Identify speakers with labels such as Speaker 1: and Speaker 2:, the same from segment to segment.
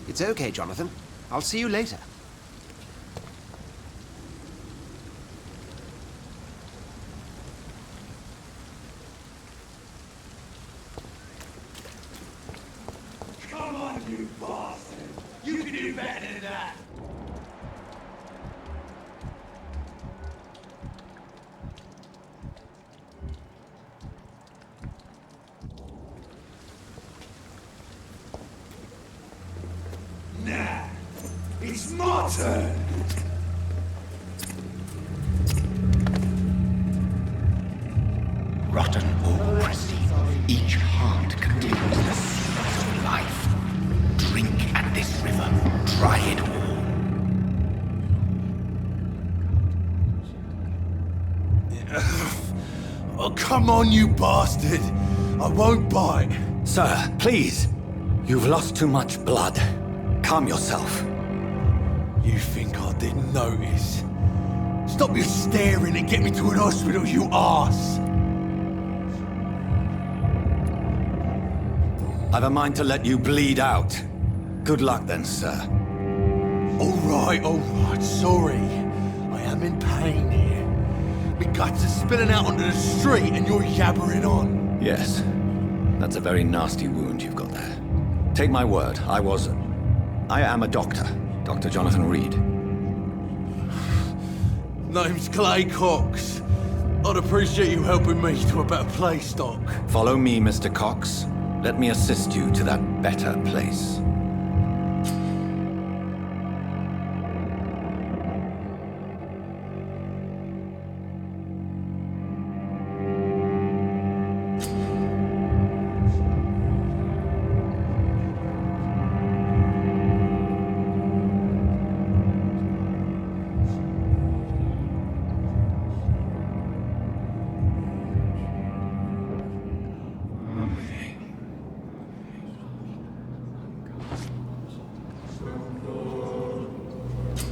Speaker 1: It's okay, Jonathan. I'll see you later.
Speaker 2: Come on, you bastard! You can do better than that! Nah, it's my turn!
Speaker 3: Rotten autocracy. Each heart contains the seeds of life. Drink at this river. Try it all.
Speaker 2: Oh, come on, you bastard! I won't bite!
Speaker 4: Sir, please. You've lost too much blood. Calm yourself.
Speaker 2: You think I didn't notice? Stop your staring and get me to an hospital, you arse!
Speaker 4: I've a mind to let you bleed out. Good luck then, sir.
Speaker 2: Alright, sorry. I am in pain here. My guts are spilling out onto the street and you're yabbering on.
Speaker 4: Yes. That's a very nasty wound you've got there. Take my word, I am a doctor. Dr. Jonathan Reed.
Speaker 2: Name's Clay Cox. I'd appreciate you helping me to a better place, Doc.
Speaker 4: Follow me, Mr. Cox. Let me assist you to that better place.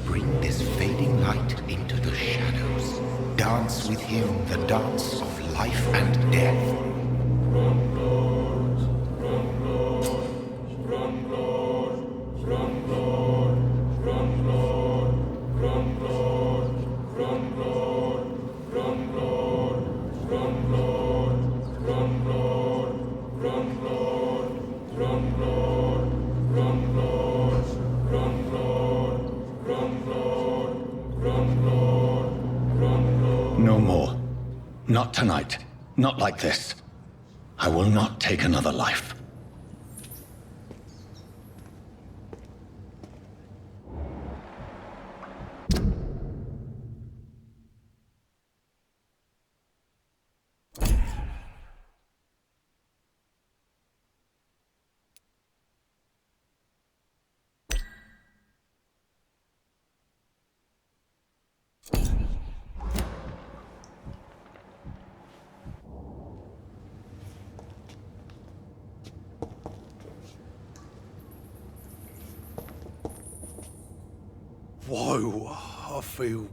Speaker 3: Bring this fading light into the shadows. Dance with him the dance of life and death.
Speaker 4: No more. Not tonight. Not like this. I will not take another life.
Speaker 2: Whoa, I feel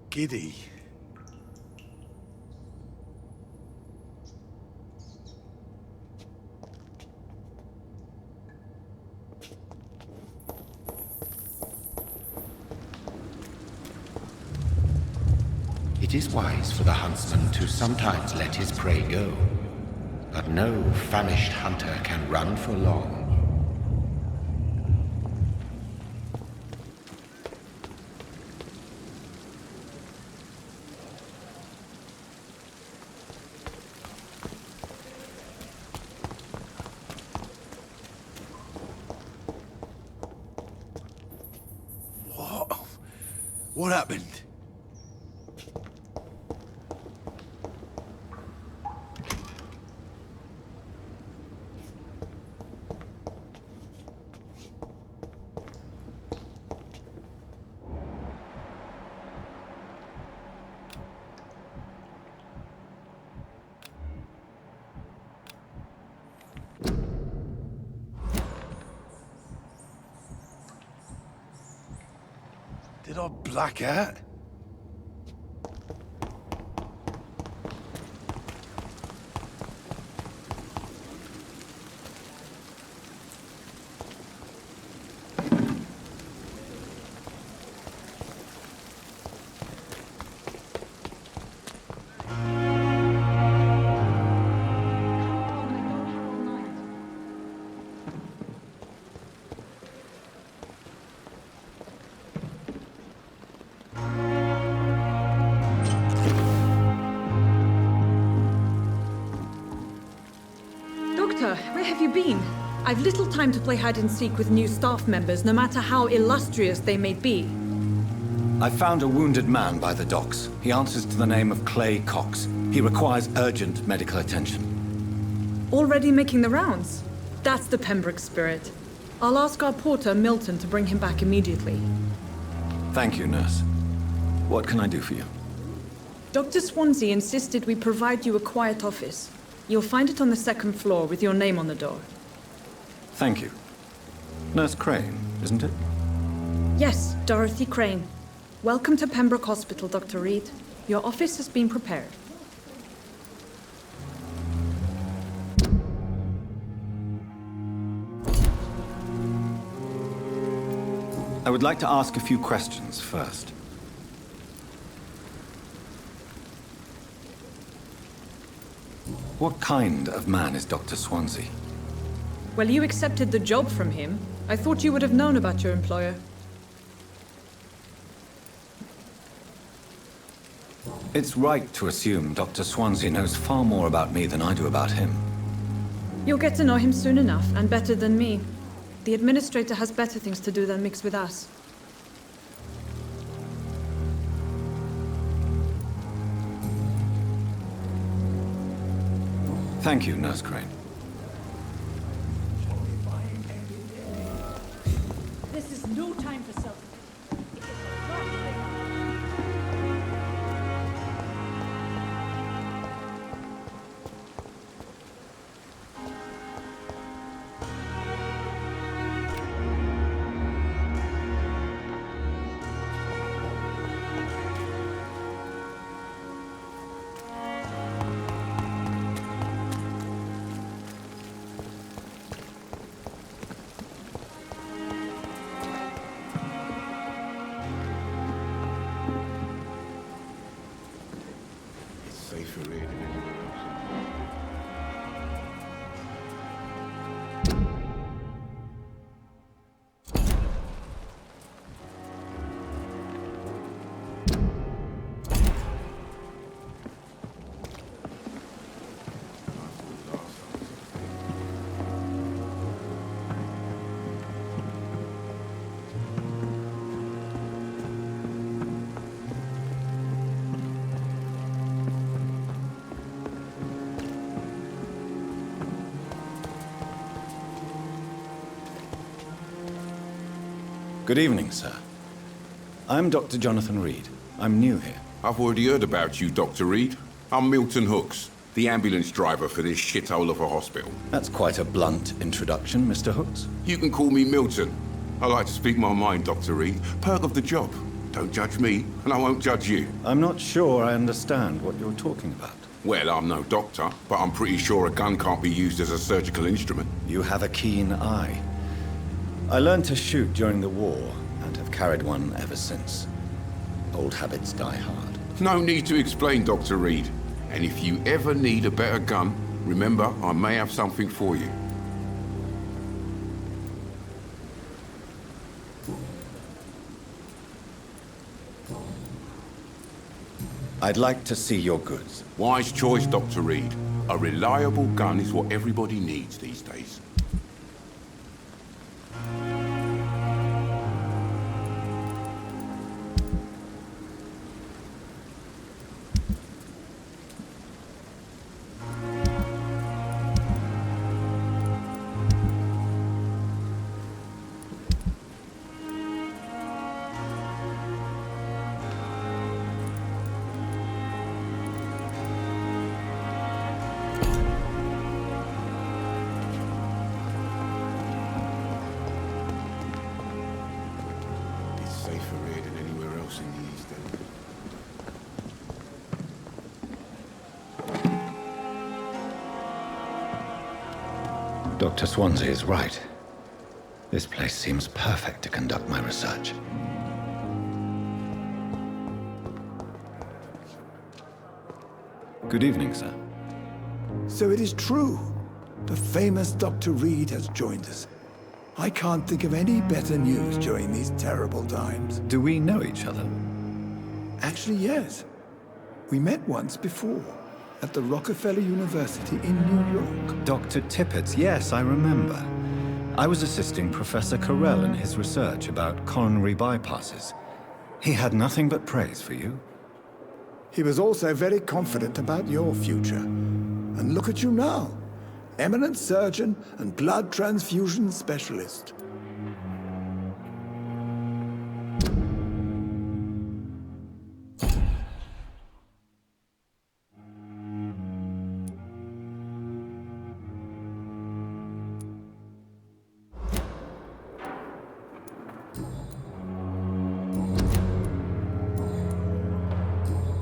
Speaker 2: giddy.
Speaker 3: It is wise for the huntsman to sometimes let his prey go, but no famished hunter can run for long.
Speaker 2: What happened? Did I black out?
Speaker 5: you been? I've little time to play hide and seek with new staff members, no matter how illustrious they may be.
Speaker 4: I found a wounded man by the docks. He answers to the name of Clay Cox. He requires urgent medical attention.
Speaker 5: Already making the rounds? That's the Pembroke spirit. I'll ask our porter, Milton, to bring him back immediately.
Speaker 4: Thank you, nurse. What can I do for you?
Speaker 5: Dr. Swansea insisted we provide you a quiet office. You'll find it on the second floor with your name on the door.
Speaker 4: Thank you. Nurse Crane, isn't it?
Speaker 5: Yes, Dorothy Crane. Welcome to Pembroke Hospital, Dr. Reed. Your office has been prepared.
Speaker 4: I would like to ask a few questions first. What kind of man is Dr. Swansea?
Speaker 5: Well, you accepted the job from him. I thought you would have known about your employer.
Speaker 4: It's right to assume Dr. Swansea knows far more about me than I do about him.
Speaker 5: You'll get to know him soon enough, and better than me. The administrator has better things to do than mix with us.
Speaker 4: Thank you, Nurse Crane.
Speaker 6: This is no time for self.
Speaker 2: Safer here than anywhere else.
Speaker 4: Good evening, sir. I'm Dr. Jonathan Reed. I'm new here.
Speaker 7: I've already heard about you, Dr. Reed. I'm Milton Hooks, the ambulance driver for this shithole of a hospital.
Speaker 4: That's quite a blunt introduction, Mr. Hooks.
Speaker 7: You can call me Milton. I like to speak my mind, Dr. Reed. Perk of the job. Don't judge me, and I won't judge you.
Speaker 4: I'm not sure I understand what you're talking about.
Speaker 7: Well, I'm no doctor, but I'm pretty sure a gun can't be used as a surgical instrument.
Speaker 4: You have a keen eye. I learned to shoot during the war, and have carried one ever since. Old habits die hard.
Speaker 7: No need to explain, Dr. Reed. And if you ever need a better gun, remember, I may have something for you.
Speaker 4: I'd like to see your goods.
Speaker 7: Wise choice, Dr. Reed. A reliable gun is what everybody needs these days.
Speaker 4: Dr. Swansea is right. This place seems perfect to conduct my research. Good evening, sir.
Speaker 8: So it is true. The famous Dr. Reed has joined us. I can't think of any better news during these terrible times.
Speaker 4: Do we know each other?
Speaker 8: Actually, yes. We met once before. at the Rockefeller University in New York.
Speaker 4: Dr. Tippett's, yes, I remember. I was assisting Professor Carell in his research about coronary bypasses. He had nothing but praise for you.
Speaker 8: He was also very confident about your future. And look at you now. Eminent surgeon and blood transfusion specialist.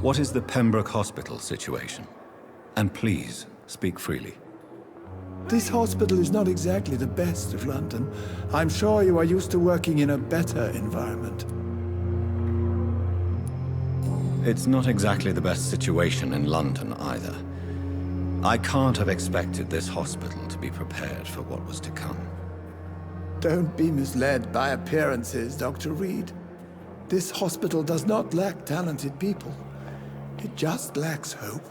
Speaker 4: What is the Pembroke Hospital situation? And please, speak freely.
Speaker 8: This hospital is not exactly the best of London. I'm sure you are used to working in a better environment.
Speaker 4: It's not exactly the best situation in London either. I can't have expected this hospital to be prepared for what was to come.
Speaker 8: Don't be misled by appearances, Dr. Reed. This hospital does not lack talented people. It just lacks hope.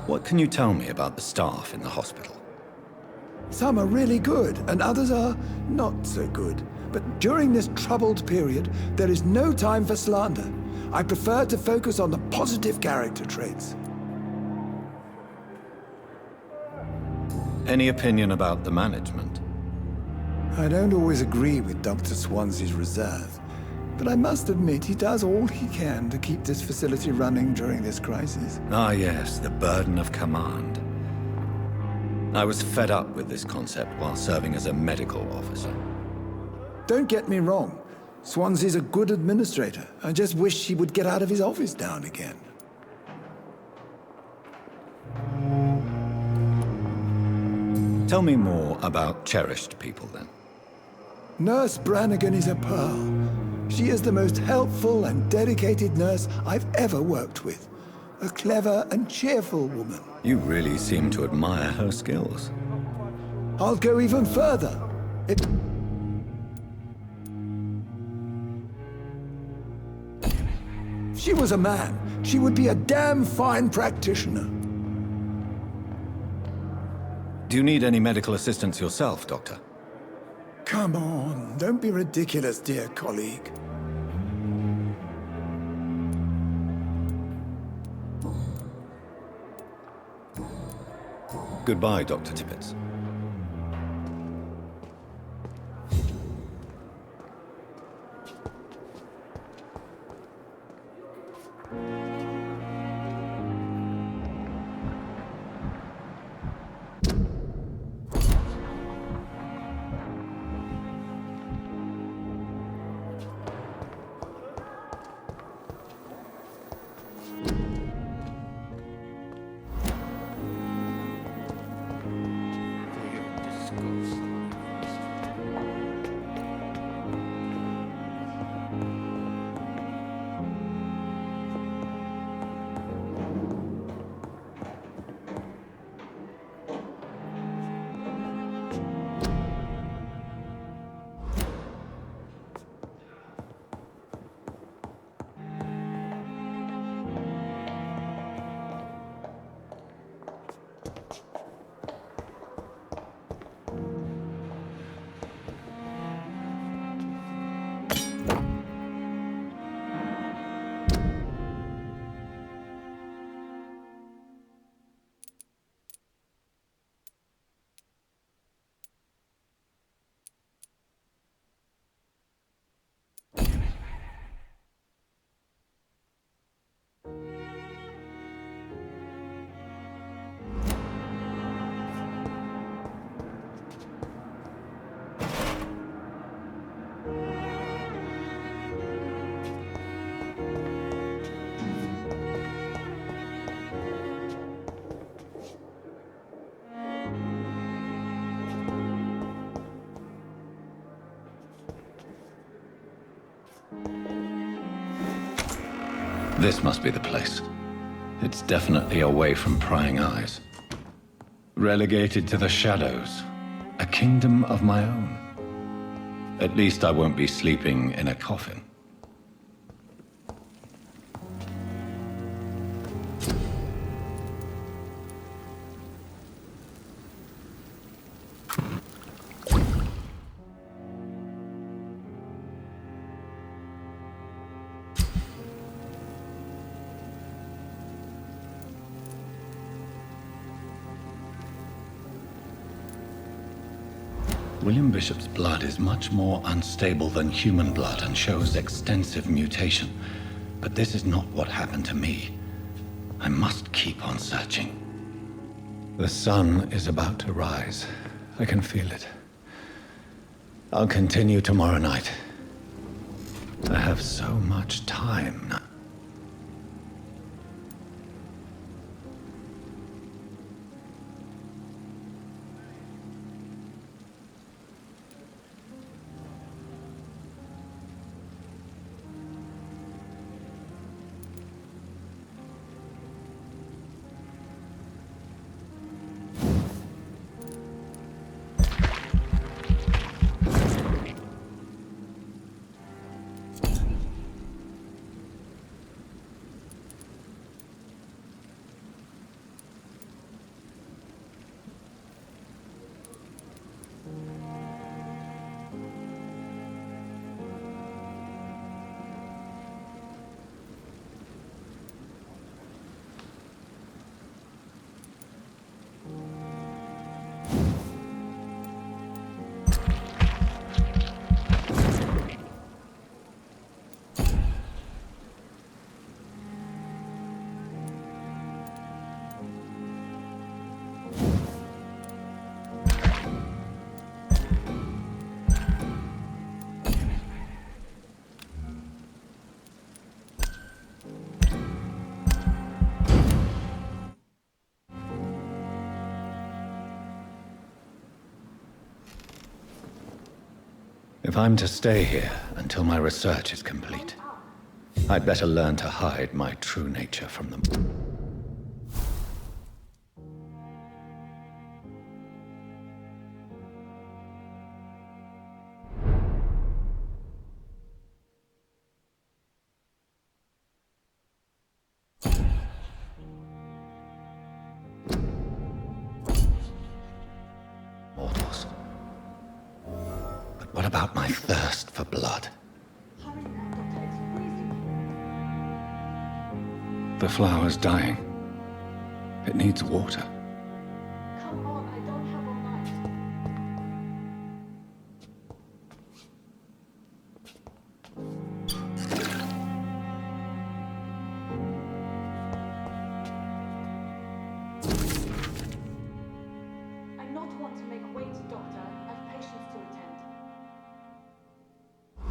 Speaker 4: What can you tell me about the staff in the hospital?
Speaker 8: Some are really good, and others are not so good. But during this troubled period, there is no time for slander. I prefer to focus on the positive character traits.
Speaker 4: Any opinion about the management?
Speaker 8: I don't always agree with Dr. Swansea's reserve, but I must admit he does all he can to keep this facility running during this crisis.
Speaker 4: Ah yes, the burden of command. I was fed up with this concept while serving as a medical officer.
Speaker 8: Don't get me wrong. Swansea's a good administrator. I just wish he would get out of his office now and again.
Speaker 4: Tell me more about cherished people, then.
Speaker 8: Nurse Brannigan is a pearl. She is the most helpful and dedicated nurse I've ever worked with. A clever and cheerful woman.
Speaker 4: You really seem to admire her skills.
Speaker 8: I'll go even further. If she was a man, she would be a damn fine practitioner.
Speaker 4: Do you need any medical assistance yourself, Doctor?
Speaker 8: Come on, don't be ridiculous, dear colleague.
Speaker 4: Goodbye, Dr. Tippett. This must be the place. It's definitely away from prying eyes. Relegated to the shadows. A kingdom of my own. At least I won't be sleeping in a coffin. William Bishop's blood is much more unstable than human blood and shows extensive mutation. But this is not what happened to me. I must keep on searching. The sun is about to rise. I can feel it. I'll continue tomorrow night. I have so much time now. If I'm to stay here until my research is complete, I'd better learn to hide my true nature from them. Mortals. What about my thirst for blood?
Speaker 6: Hurry now, Doctor. It's freezing here.
Speaker 4: The flower's dying. It needs water.
Speaker 6: Come on, I don't have all night. I'm not one to make wait, Doctor. I've patients to attend.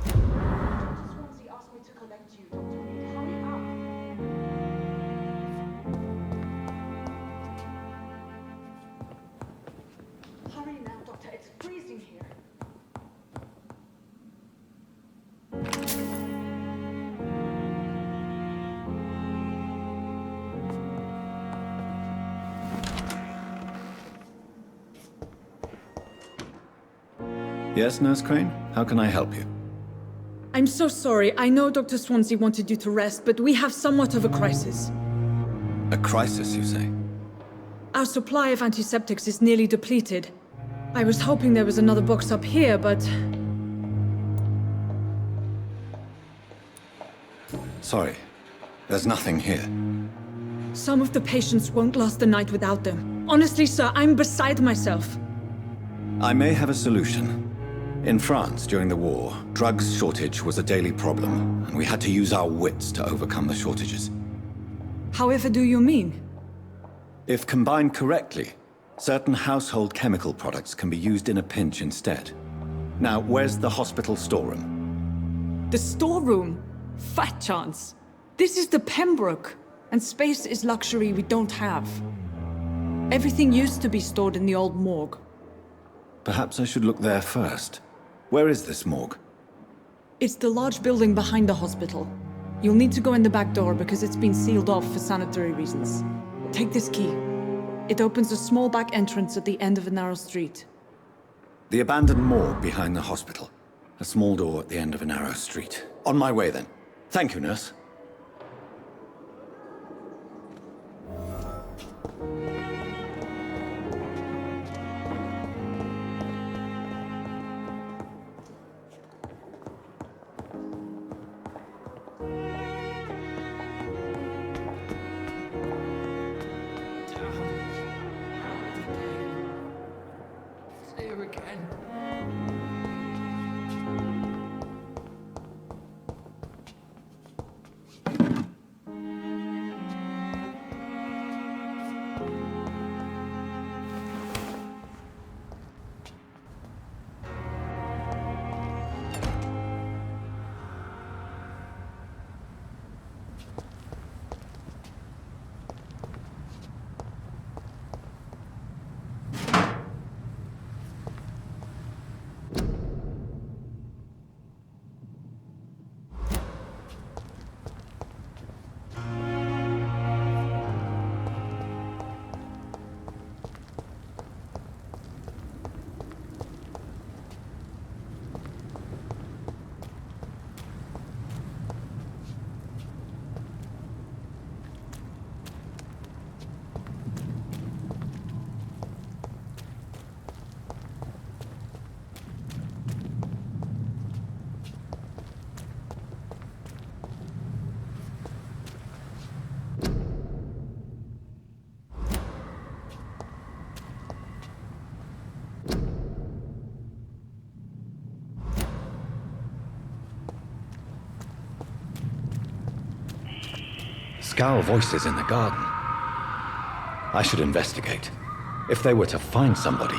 Speaker 6: Dr. Swansea asked me to collect you, Dr. Reed. Hurry up. Hurry now, Doctor. It's freezing here.
Speaker 4: Yes, Nurse Crane? How can I help you?
Speaker 5: I'm so sorry. I know Dr. Swansea wanted you to rest, but we have somewhat of a crisis.
Speaker 4: A crisis, you say?
Speaker 5: Our supply of antiseptics is nearly depleted. I was hoping there was another box up here, but...
Speaker 4: Sorry. There's nothing here.
Speaker 5: some of the patients won't last the night without them. Honestly, sir, I'm beside myself.
Speaker 4: I may have a solution. In France, during the war, drugs shortage was a daily problem, and we had to use our wits to overcome the shortages.
Speaker 5: However do you mean?
Speaker 4: If combined correctly, certain household chemical products can be used in a pinch instead. Now, where's the hospital storeroom?
Speaker 5: The storeroom? Fat chance. This is the Pembroke, and space is luxury we don't have. Everything used to be stored in the old morgue.
Speaker 4: Perhaps I should look there first. Where is this morgue?
Speaker 5: It's the large building behind the hospital. You'll need to go in the back door because it's been sealed off for sanitary reasons. Take this key. It opens a small back entrance at the end of a narrow street.
Speaker 4: The abandoned morgue behind the hospital. A small door at the end of a narrow street. On my way then. Thank you, nurse.
Speaker 2: It's here again.
Speaker 4: Scowl voices in the garden. I should investigate. If they were to find somebody...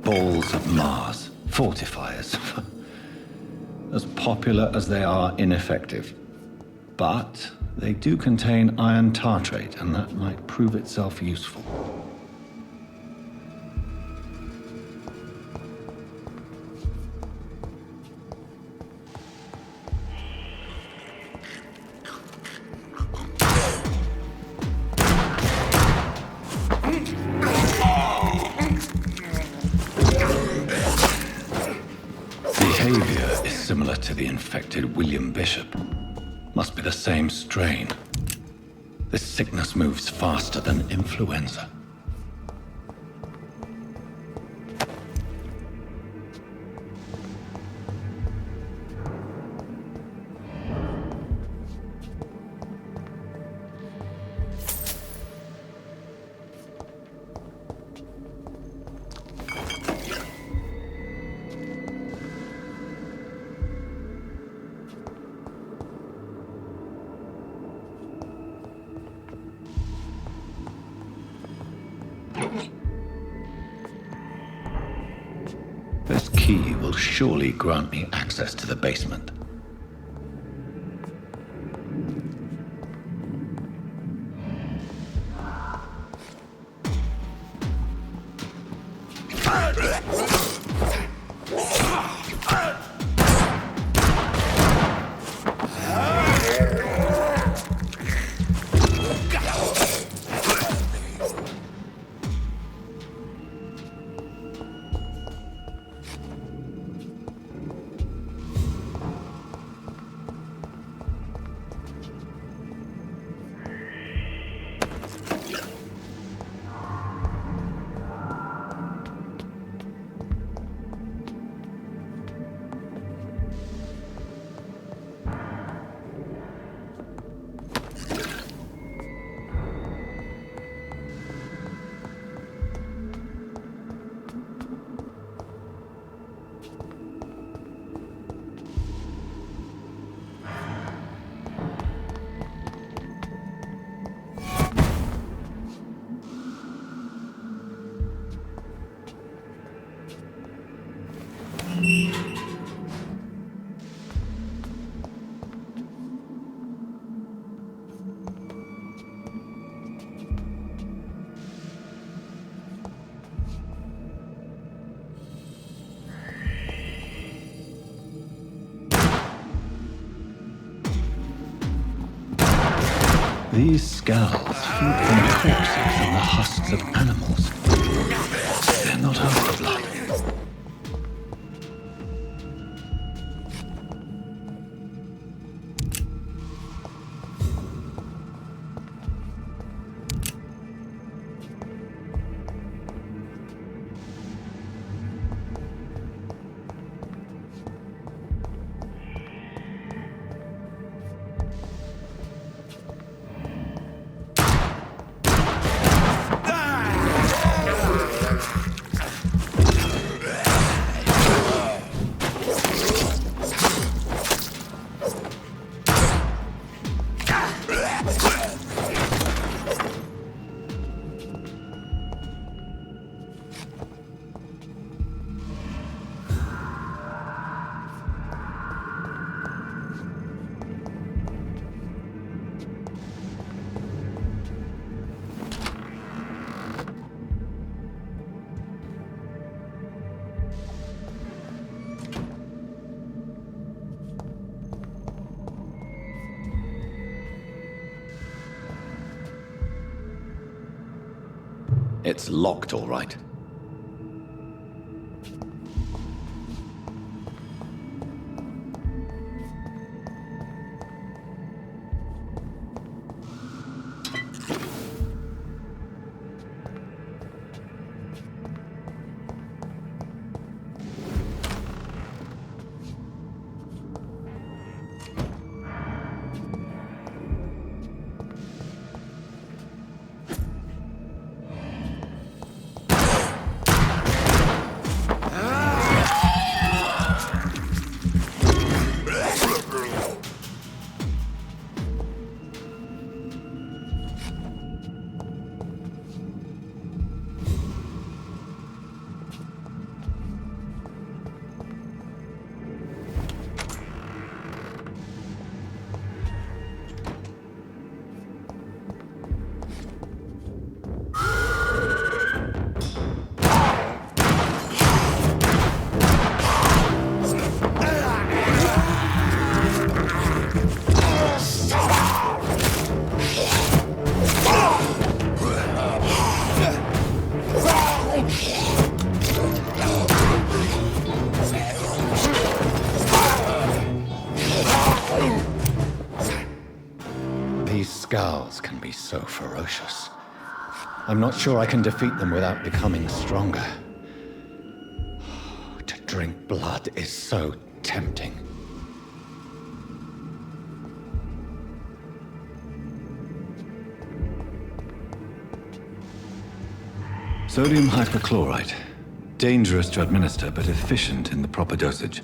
Speaker 4: Balls of Mars, fortifiers. As popular as they are ineffective. But they do contain iron tartrate, and that might prove itself useful. behavior is similar to the infected William Bishop. Must be the same strain. This sickness moves faster than influenza. This key will surely grant me access to the basement. These skulls feed from corpses and the husks of animals. They're not afterlife. It's locked, all right. Skals can be so ferocious. I'm not sure I can defeat them without becoming stronger. To drink blood is so tempting. Sodium hypochlorite. Dangerous to administer, but efficient in the proper dosage.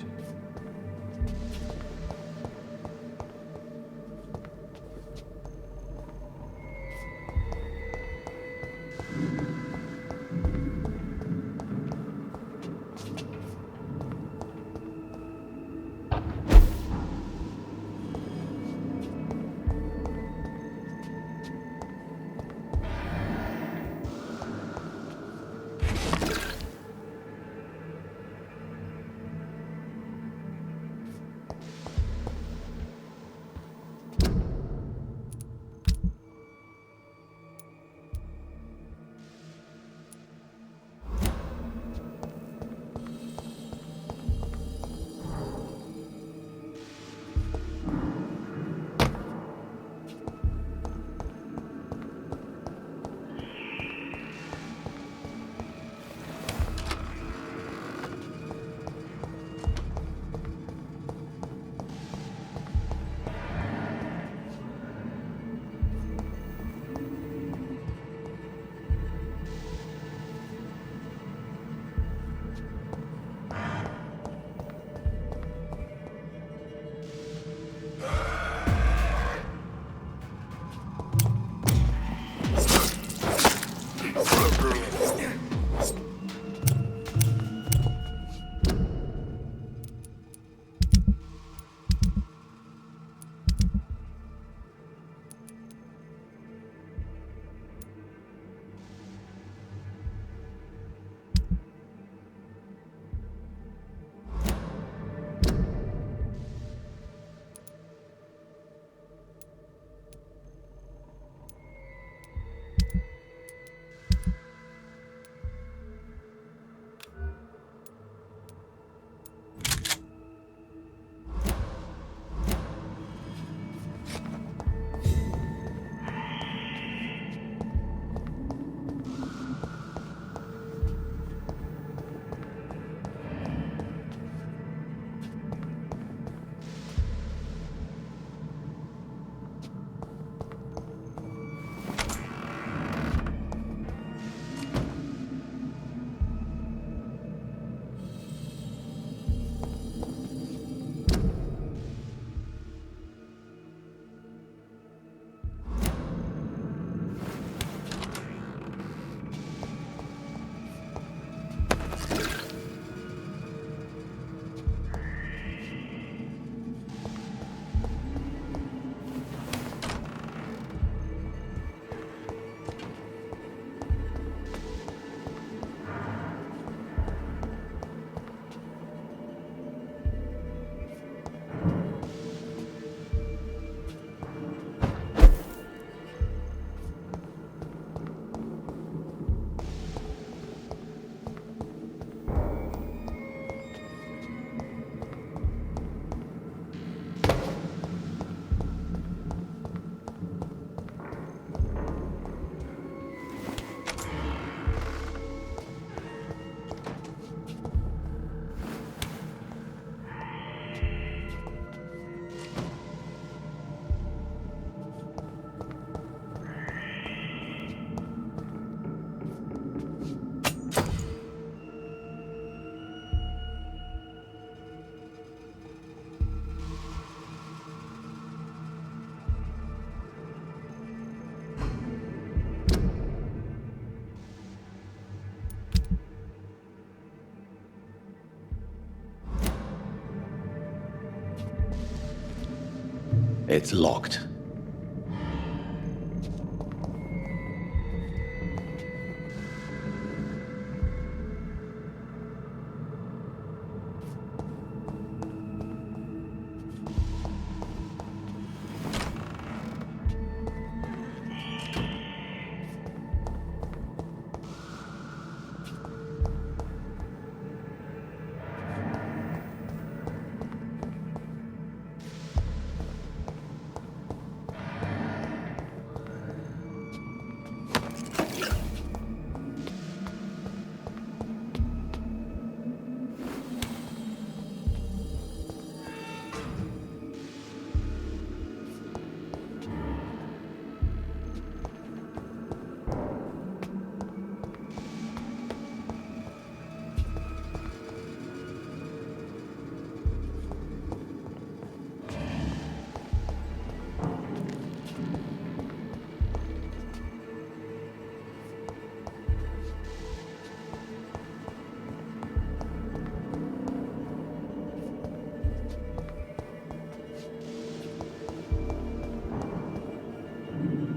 Speaker 4: It's locked.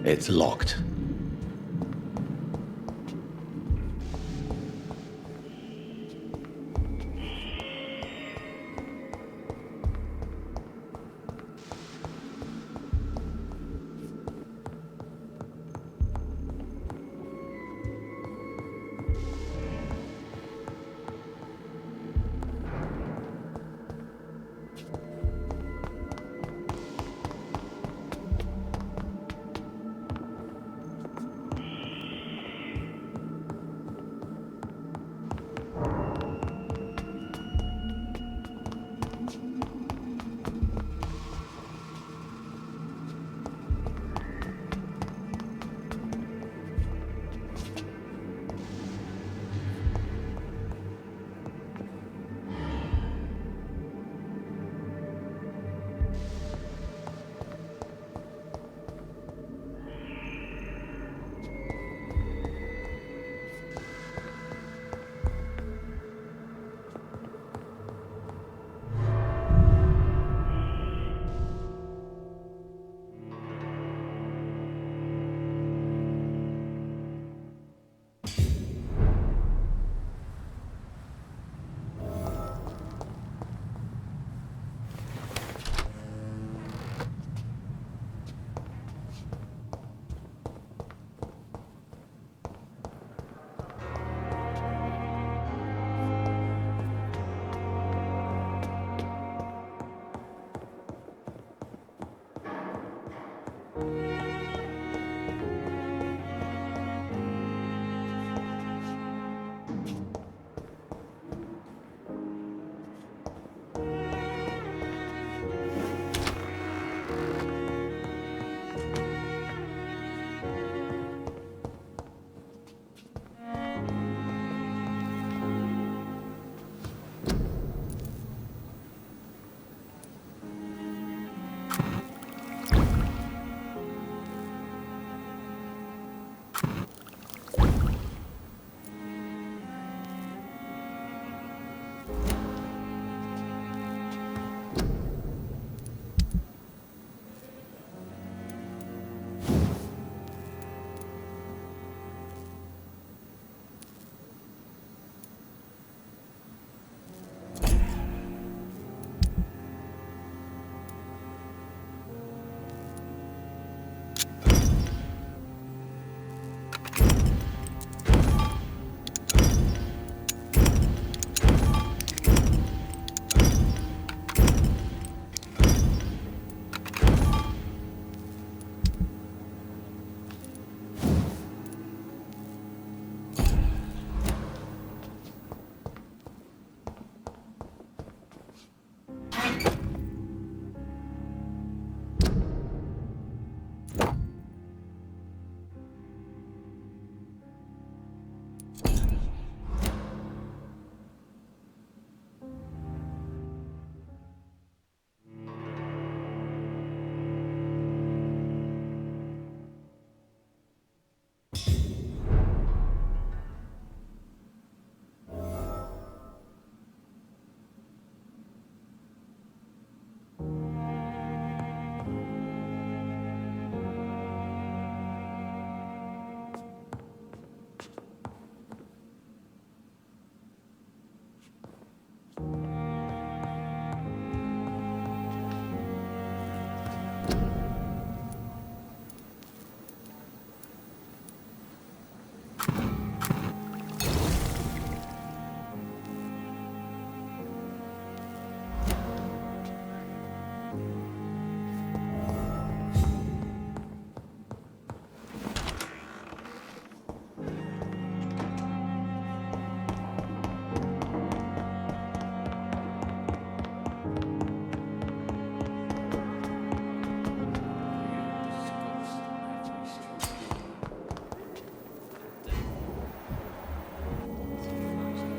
Speaker 4: It's locked.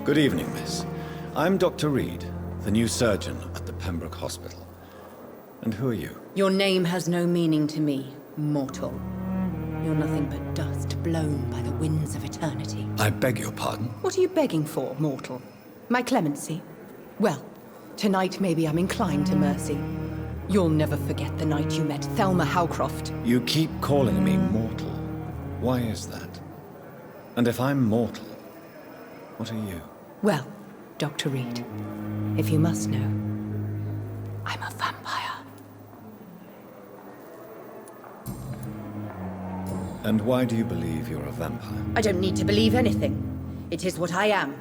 Speaker 4: Good evening, miss. I'm Dr. Reed, the new surgeon at the Pembroke Hospital. And who are you?
Speaker 9: Your name has no meaning to me, mortal. You're nothing but dust blown by the winds of eternity.
Speaker 4: I beg your pardon?
Speaker 9: What are you begging for, mortal? My clemency? Well, tonight maybe I'm inclined to mercy. You'll never forget the night you met Thelma Howcroft.
Speaker 4: You keep calling me mortal. Why is that? And if I'm mortal, what are you?
Speaker 9: Well, Dr. Reed, if you must know, I'm a vampire.
Speaker 4: And why do you believe you're a vampire?
Speaker 9: I don't need to believe anything. It is what I am.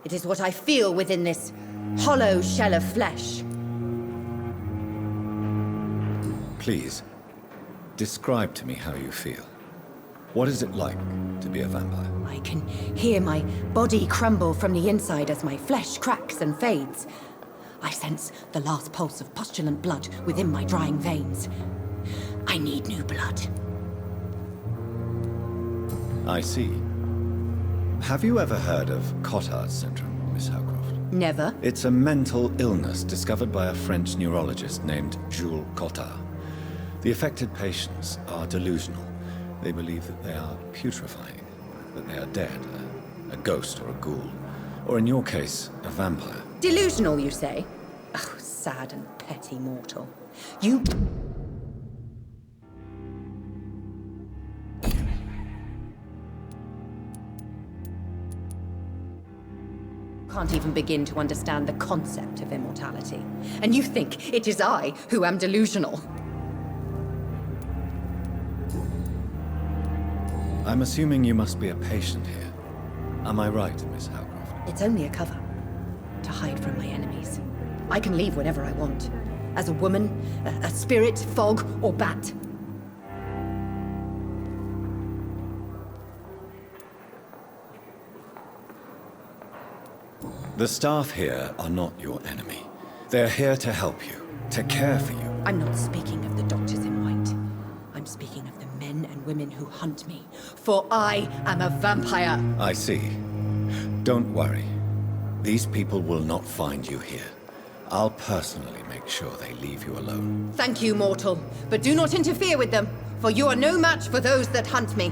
Speaker 9: It is what I feel within this hollow shell of flesh.
Speaker 4: Please, describe to me how you feel. What is it like to be a vampire?
Speaker 9: I can hear my body crumble from the inside as my flesh cracks and fades. I sense the last pulse of postulant blood within my drying veins. I need new blood.
Speaker 4: I see. Have you ever heard of Cotard's syndrome, Miss Howcroft?
Speaker 9: Never.
Speaker 4: It's a mental illness discovered by a French neurologist named Jules Cotard. The affected patients are delusional. They believe that they are putrefying, that they are dead, a ghost or a ghoul, or in your case, a vampire.
Speaker 9: Delusional, you say? Oh, sad and petty mortal. You... can't even begin to understand the concept of immortality. And you think it is I who am delusional.
Speaker 4: I'm assuming you must be a patient here. Am I right, Miss Howcroft?
Speaker 9: It's only a cover. To hide from my enemies. I can leave whenever I want. As a woman, a spirit, fog, or bat.
Speaker 4: The staff here are not your enemy. They're here to help you, to care for you.
Speaker 9: I'm not speaking of the doctors in white. I'm speaking of the men and women who hunt me. For I am a vampire.
Speaker 4: I see. Don't worry. These people will not find you here. I'll personally make sure they leave you alone.
Speaker 9: Thank you, mortal. But do not interfere with them, for you are no match for those that hunt me.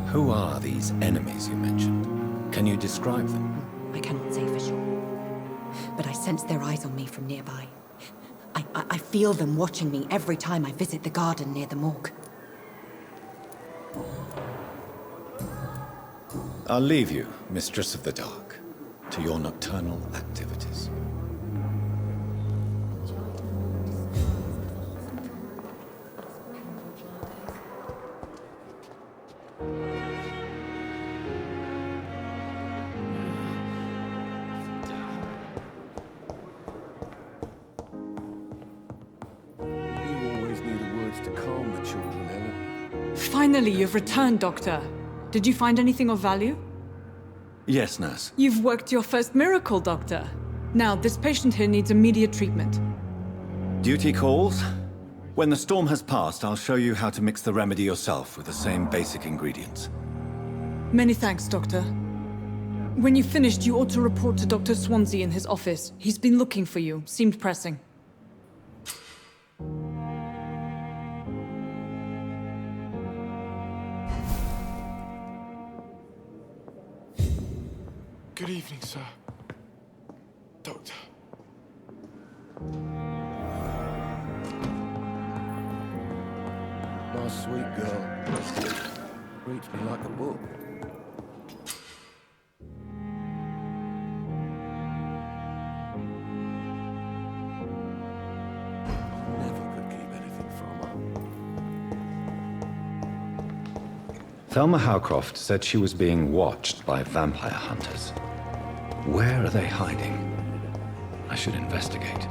Speaker 4: Who are these enemies you mentioned? Can you describe them?
Speaker 9: I cannot say for sure. But I sense their eyes on me from nearby. I feel them watching me every time I visit the garden near the morgue.
Speaker 4: I'll leave you, Mistress of the Dark, to your nocturnal activities.
Speaker 5: Finally, you've returned, Doctor. Did you find anything of value?
Speaker 4: Yes, nurse.
Speaker 5: You've worked your first miracle, Doctor. Now, this patient here needs immediate treatment.
Speaker 4: Duty calls. When the storm has passed, I'll show you how to mix the remedy yourself with the same basic ingredients.
Speaker 5: Many thanks, Doctor. When you've finished, you ought to report to Dr. Swansea in his office. He's been looking for you. Seemed pressing.
Speaker 2: Good evening, sir. Doctor.
Speaker 1: Nice, sweet girl. Reads me like a book. Never could keep anything from her.
Speaker 4: Thelma Howcroft said she was being watched by vampire hunters. Where are they hiding? I should investigate.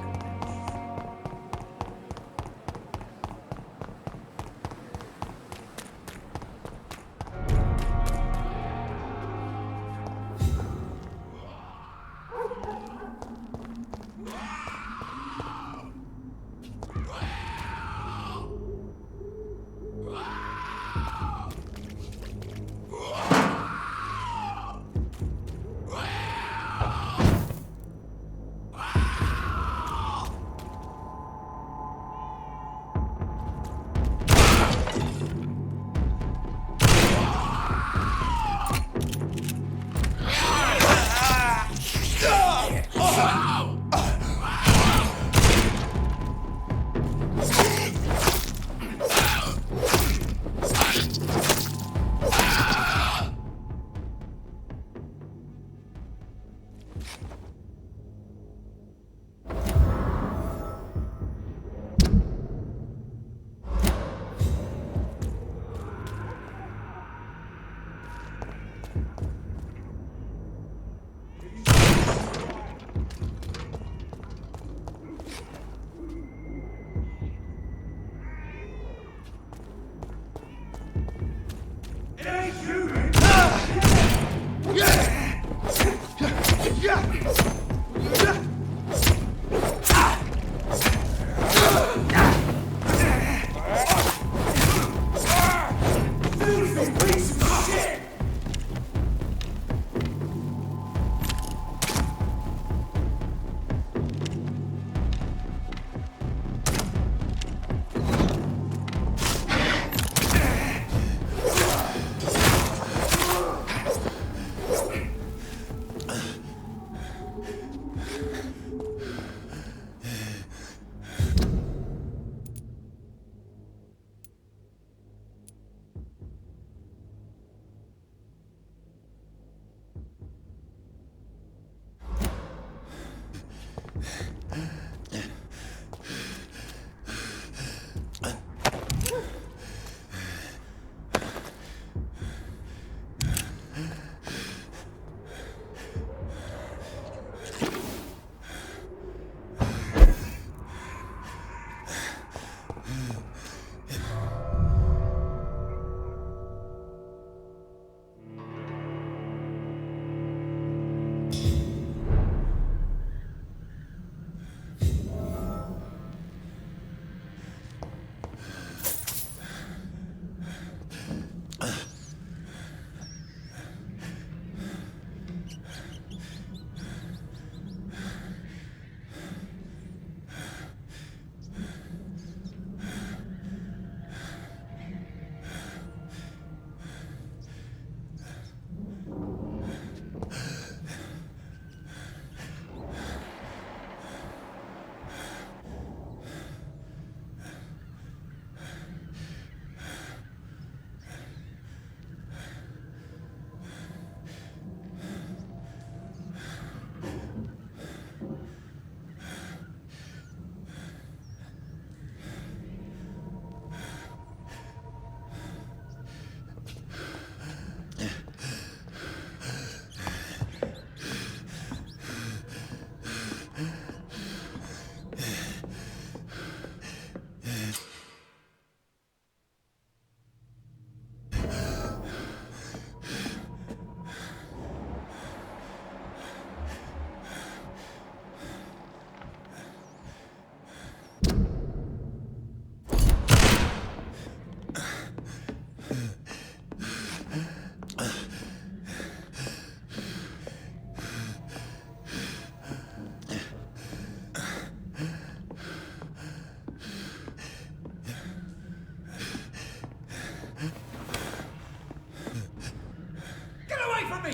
Speaker 2: from me!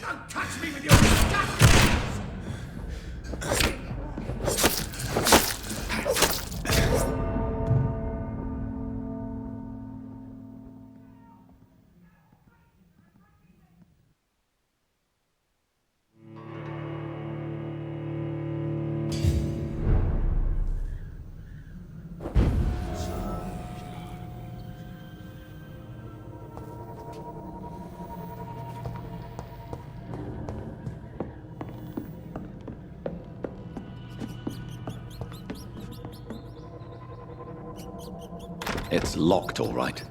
Speaker 2: Don't touch me with your disgusting hands!
Speaker 4: It's locked, all right.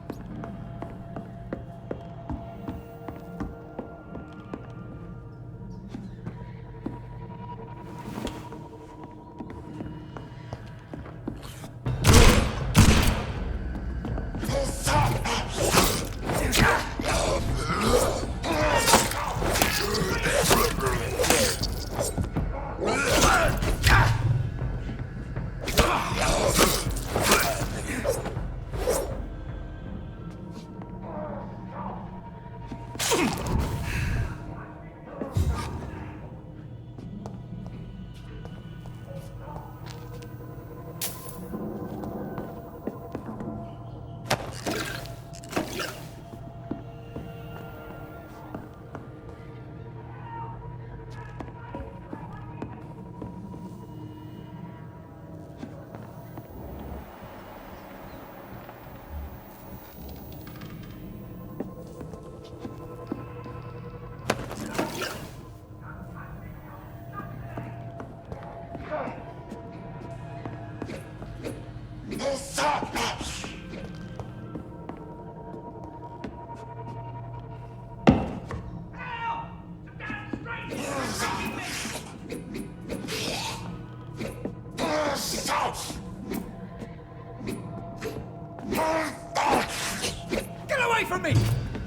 Speaker 4: Get away from me!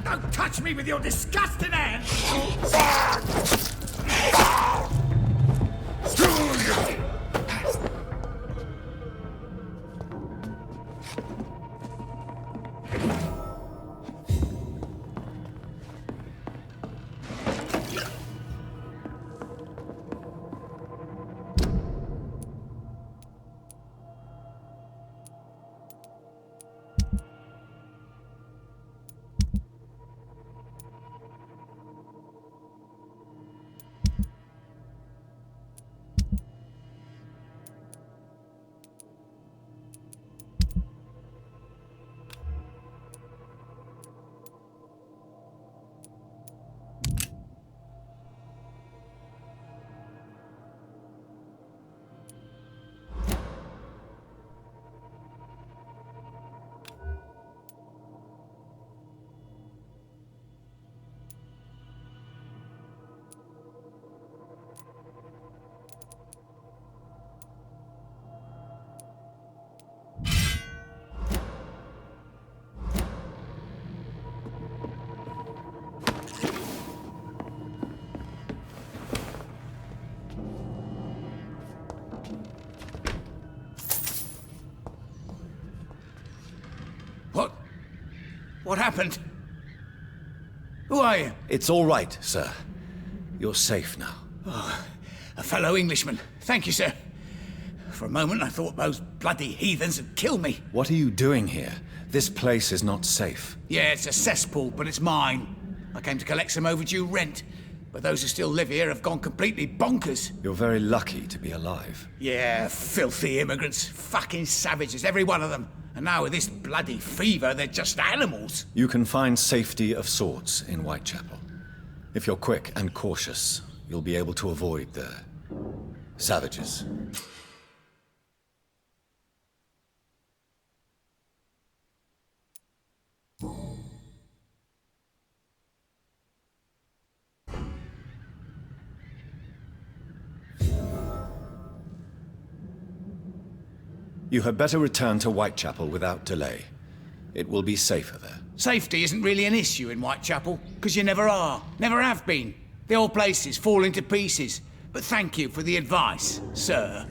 Speaker 4: Don't touch me with your disgusting hands! What happened? Who are you?
Speaker 10: It's all right, sir. You're safe now.
Speaker 2: Oh, a fellow Englishman. Thank you, sir. For a moment, I thought those bloody heathens had killed me.
Speaker 10: What are you doing here? This place is not safe.
Speaker 2: Yeah, it's a cesspool, but it's mine. I came to collect some overdue rent, but those who still live here have gone completely bonkers.
Speaker 10: You're very lucky to be alive.
Speaker 2: Yeah, filthy immigrants. Fucking savages, every one of them. And now with this bloody fever, they're just animals.
Speaker 10: You can find safety of sorts in Whitechapel. If you're quick and cautious, you'll be able to avoid the savages. You had better return to Whitechapel without delay. It will be safer there.
Speaker 2: Safety isn't really an issue in Whitechapel, because you never are. Never have been. The old place is falling to pieces. But thank you for the advice, sir.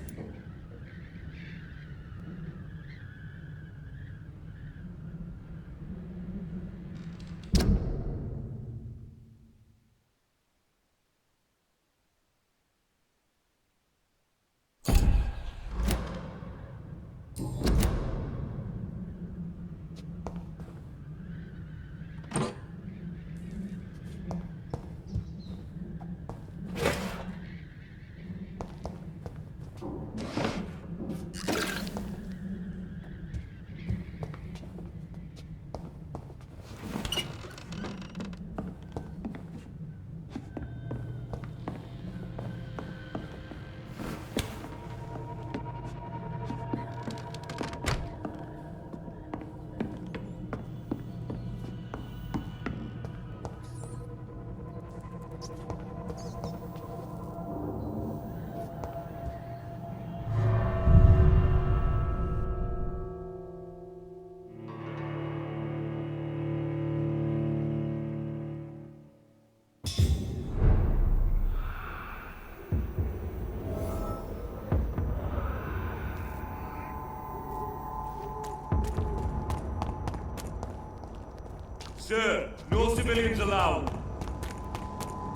Speaker 11: Sir, no civilians allowed.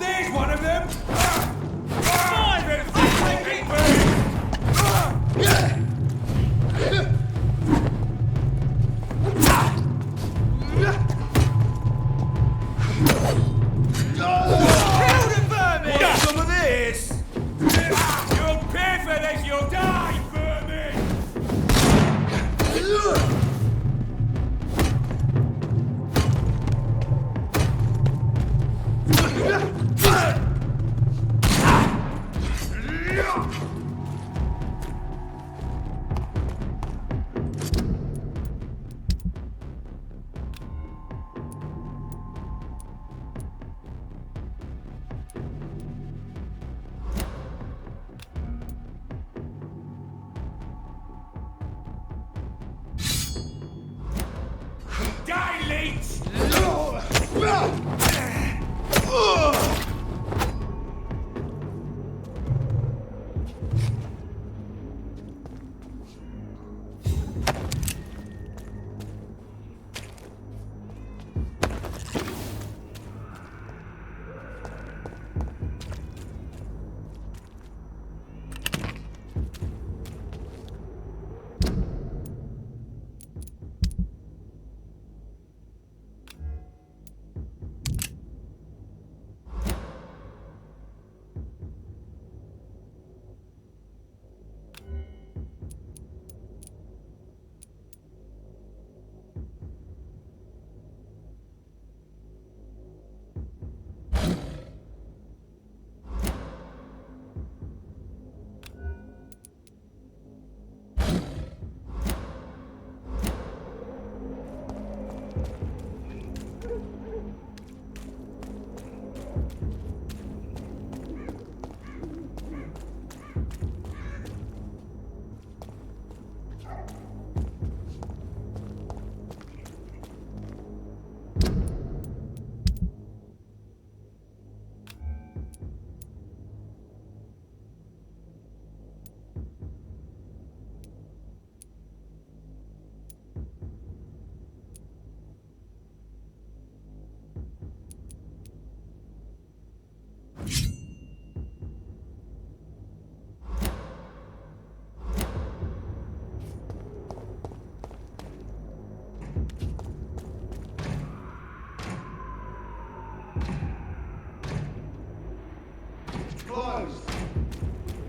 Speaker 11: There's one of them! Five everything! Kill the vermin! Want some of this? You'll pay for this, you'll die, vermin!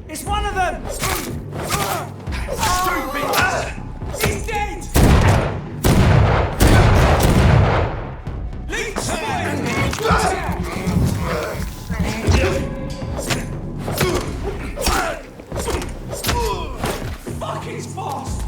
Speaker 11: It's one of them! Stupid! He's dead! Leech! Fuck, he's fast!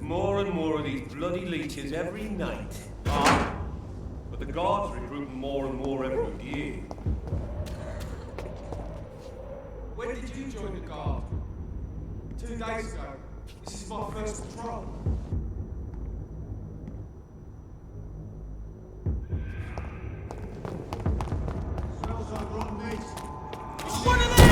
Speaker 11: More and more of these bloody leeches every night. But the guards recruit more and more every year.
Speaker 12: When did you join the guard? 2 days ago. This is my first patrol. Smells like rotten meat.
Speaker 11: It's one of them!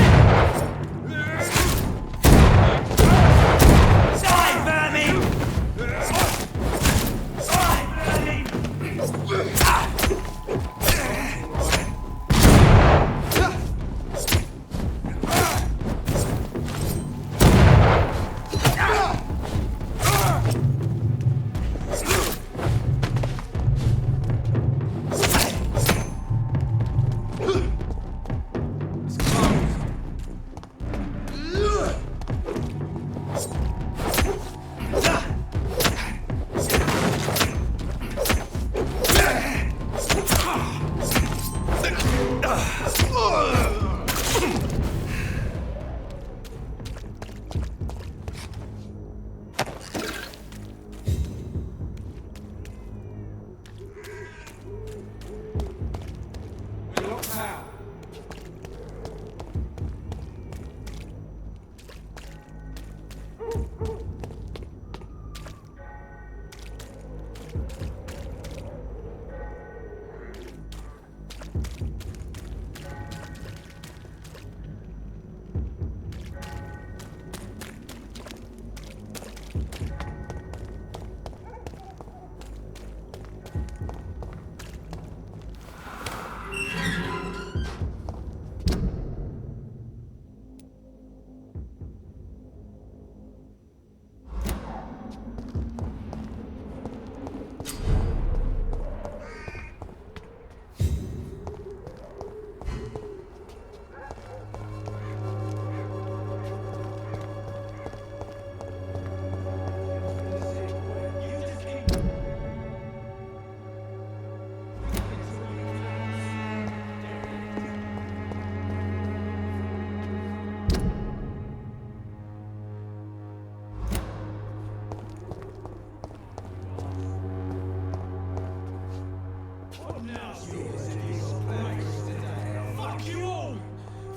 Speaker 11: Fuck you all!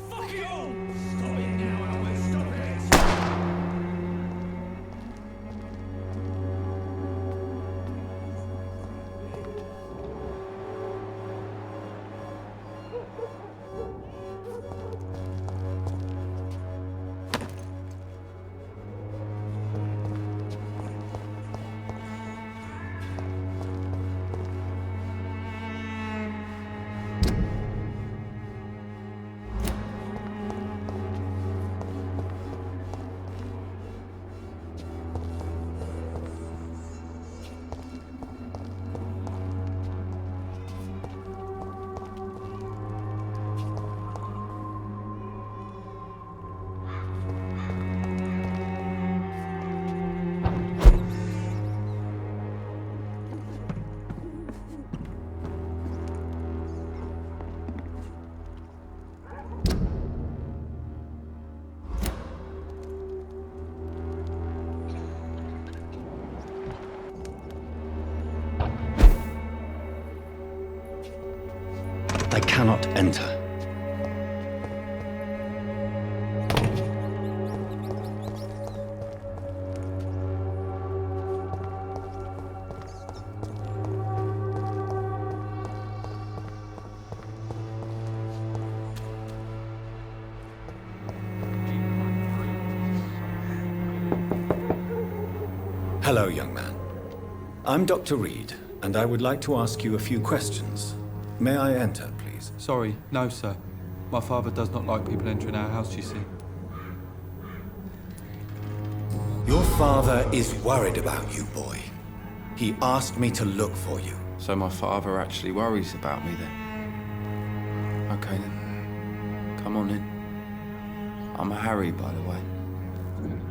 Speaker 11: Fuck it all! Stop it now and I will stop it!
Speaker 10: I cannot enter. Hello, young man. I'm Dr. Reed, and I would like to ask you a few questions. May I enter, please?
Speaker 12: Sorry, no, sir. My father does not like people entering our house, you see.
Speaker 10: Your father is worried about you, boy. He asked me to look for you.
Speaker 12: So my father actually worries about me then? Okay then. Come on in. I'm Harry, by the way.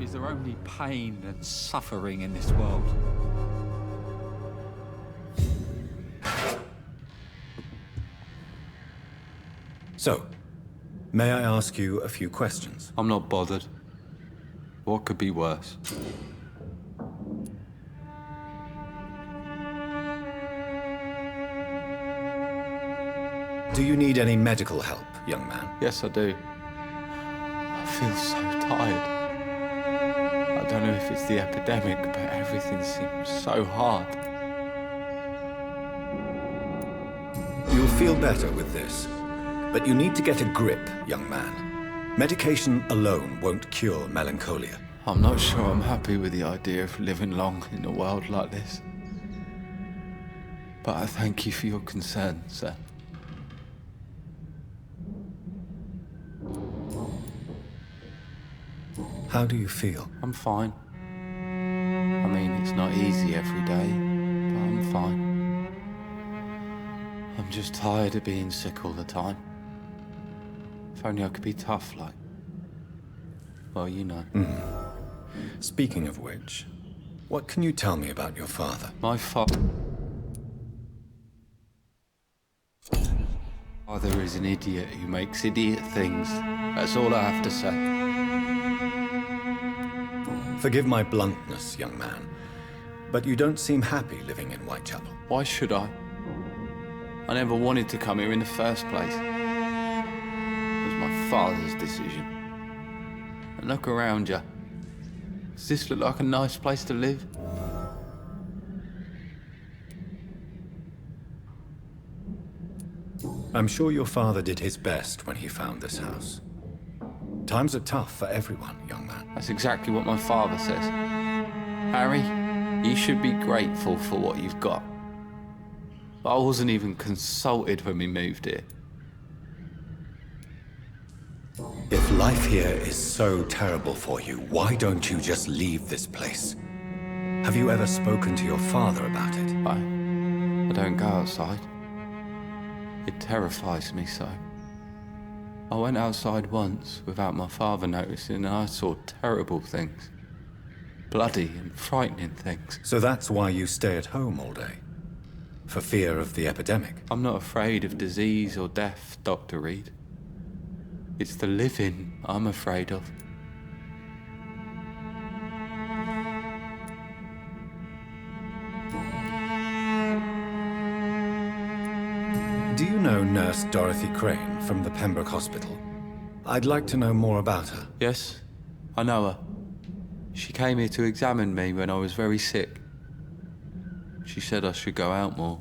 Speaker 12: Is there only pain and suffering in this world?
Speaker 10: So, may I ask you a few questions?
Speaker 12: I'm not bothered. What could be worse?
Speaker 10: Do you need any medical help, young man?
Speaker 12: Yes, I do. I feel so tired. I don't know if it's the epidemic, but everything seems so hard.
Speaker 10: You'll feel better with this. But you need to get a grip, young man. Medication alone won't cure melancholia.
Speaker 12: I'm not sure I'm happy with the idea of living long in a world like this. But I thank you for your concern, sir.
Speaker 10: How do you feel?
Speaker 12: I'm fine. I mean, it's not easy every day, but I'm fine. I'm just tired of being sick all the time. If only I could be tough, like... Well, you know.
Speaker 10: Speaking of which, what can you tell me about your father?
Speaker 12: My father is an idiot who makes idiot things. That's all I have to say.
Speaker 10: Forgive my bluntness, young man, but you don't seem happy living in Whitechapel.
Speaker 12: Why should I? I never wanted to come here in the first place. It was my father's decision. And look around you. Does this look like a nice place to live?
Speaker 10: I'm sure your father did his best when he found this house. Times are tough for everyone, young man.
Speaker 12: That's exactly what my father says. Harry, you should be grateful for what you've got. But I wasn't even consulted when we moved here.
Speaker 10: If life here is so terrible for you, why don't you just leave this place? Have you ever spoken to your father about it?
Speaker 12: I don't go outside. It terrifies me so. I went outside once without my father noticing and I saw terrible things. Bloody and frightening things.
Speaker 10: So that's why you stay at home all day? For fear of the epidemic?
Speaker 12: I'm not afraid of disease or death, Dr. Reed. It's the living I'm afraid of.
Speaker 10: Do you know Nurse Dorothy Crane from the Pembroke Hospital? I'd like to know more about her.
Speaker 12: Yes, I know her. She came here to examine me when I was very sick. She said I should go out more.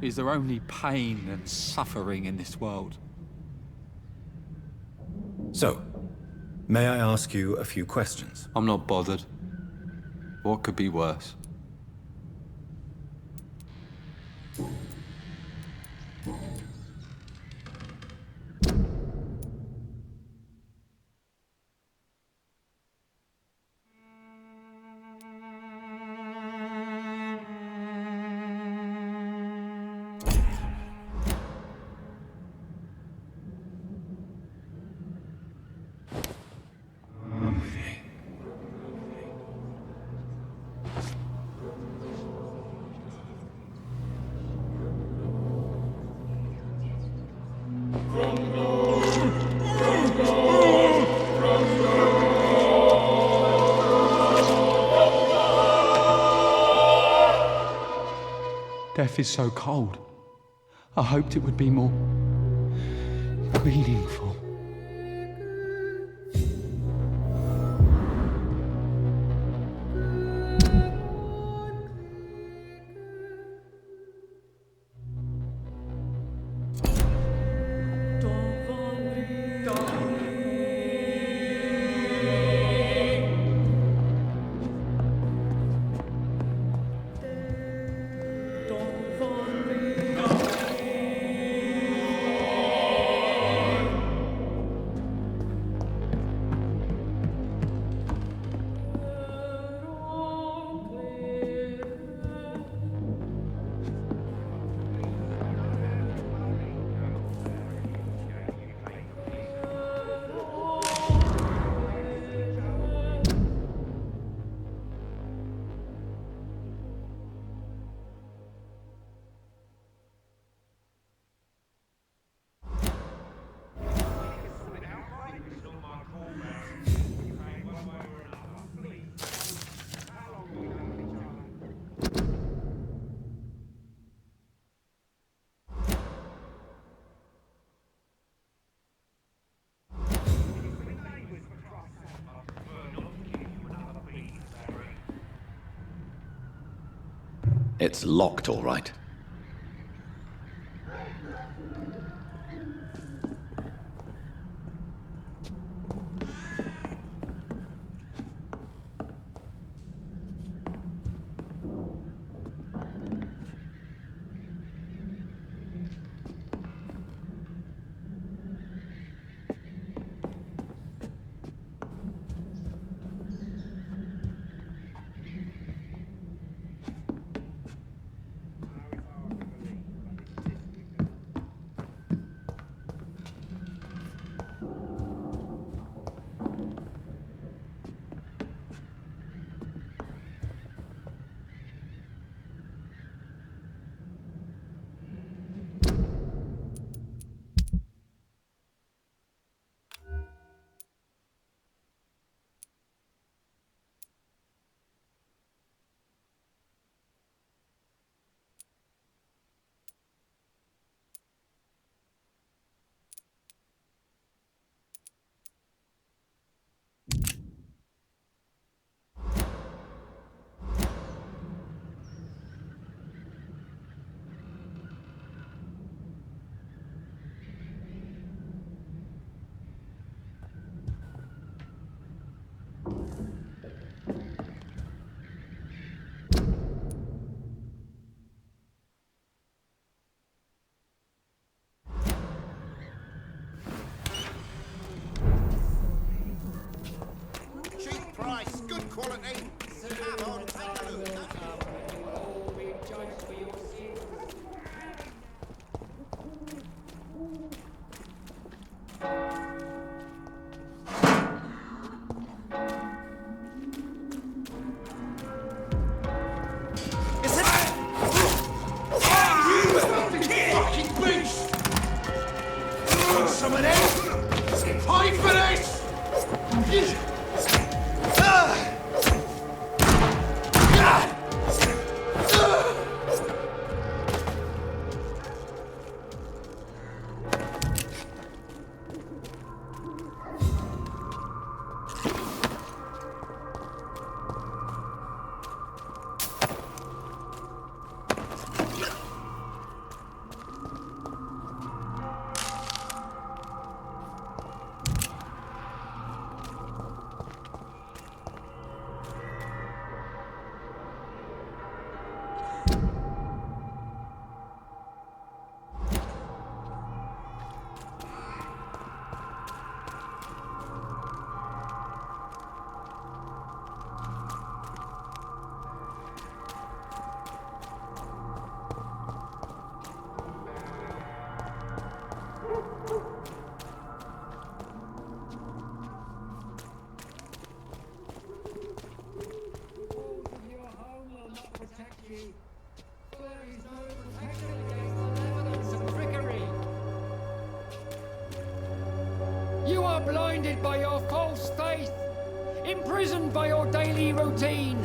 Speaker 13: Is there only pain and suffering in this world?
Speaker 10: So, may I ask you a few questions?
Speaker 12: I'm not bothered. What could be worse?
Speaker 13: Death is so cold. I hoped it would be more meaningful.
Speaker 4: It's locked, all right.
Speaker 3: price, good quality. Come on, take a look.
Speaker 2: Some of this! Pay for this!
Speaker 14: You are blinded by your false faith, imprisoned by your daily routine.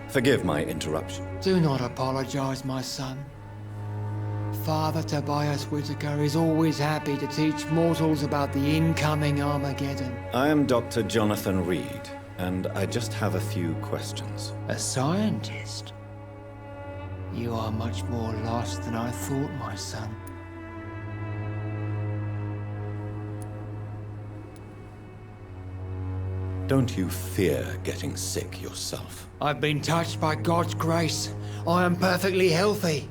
Speaker 10: Forgive my interruption.
Speaker 14: Do not apologize, my son. Father Tobias Whitaker is always happy to teach mortals about the incoming Armageddon.
Speaker 10: I am Dr. Jonathan Reed, and I just have a few questions.
Speaker 14: A scientist? You are much more lost than I thought, my son.
Speaker 10: Don't you fear getting sick yourself?
Speaker 14: I've been touched by God's grace. I am perfectly healthy.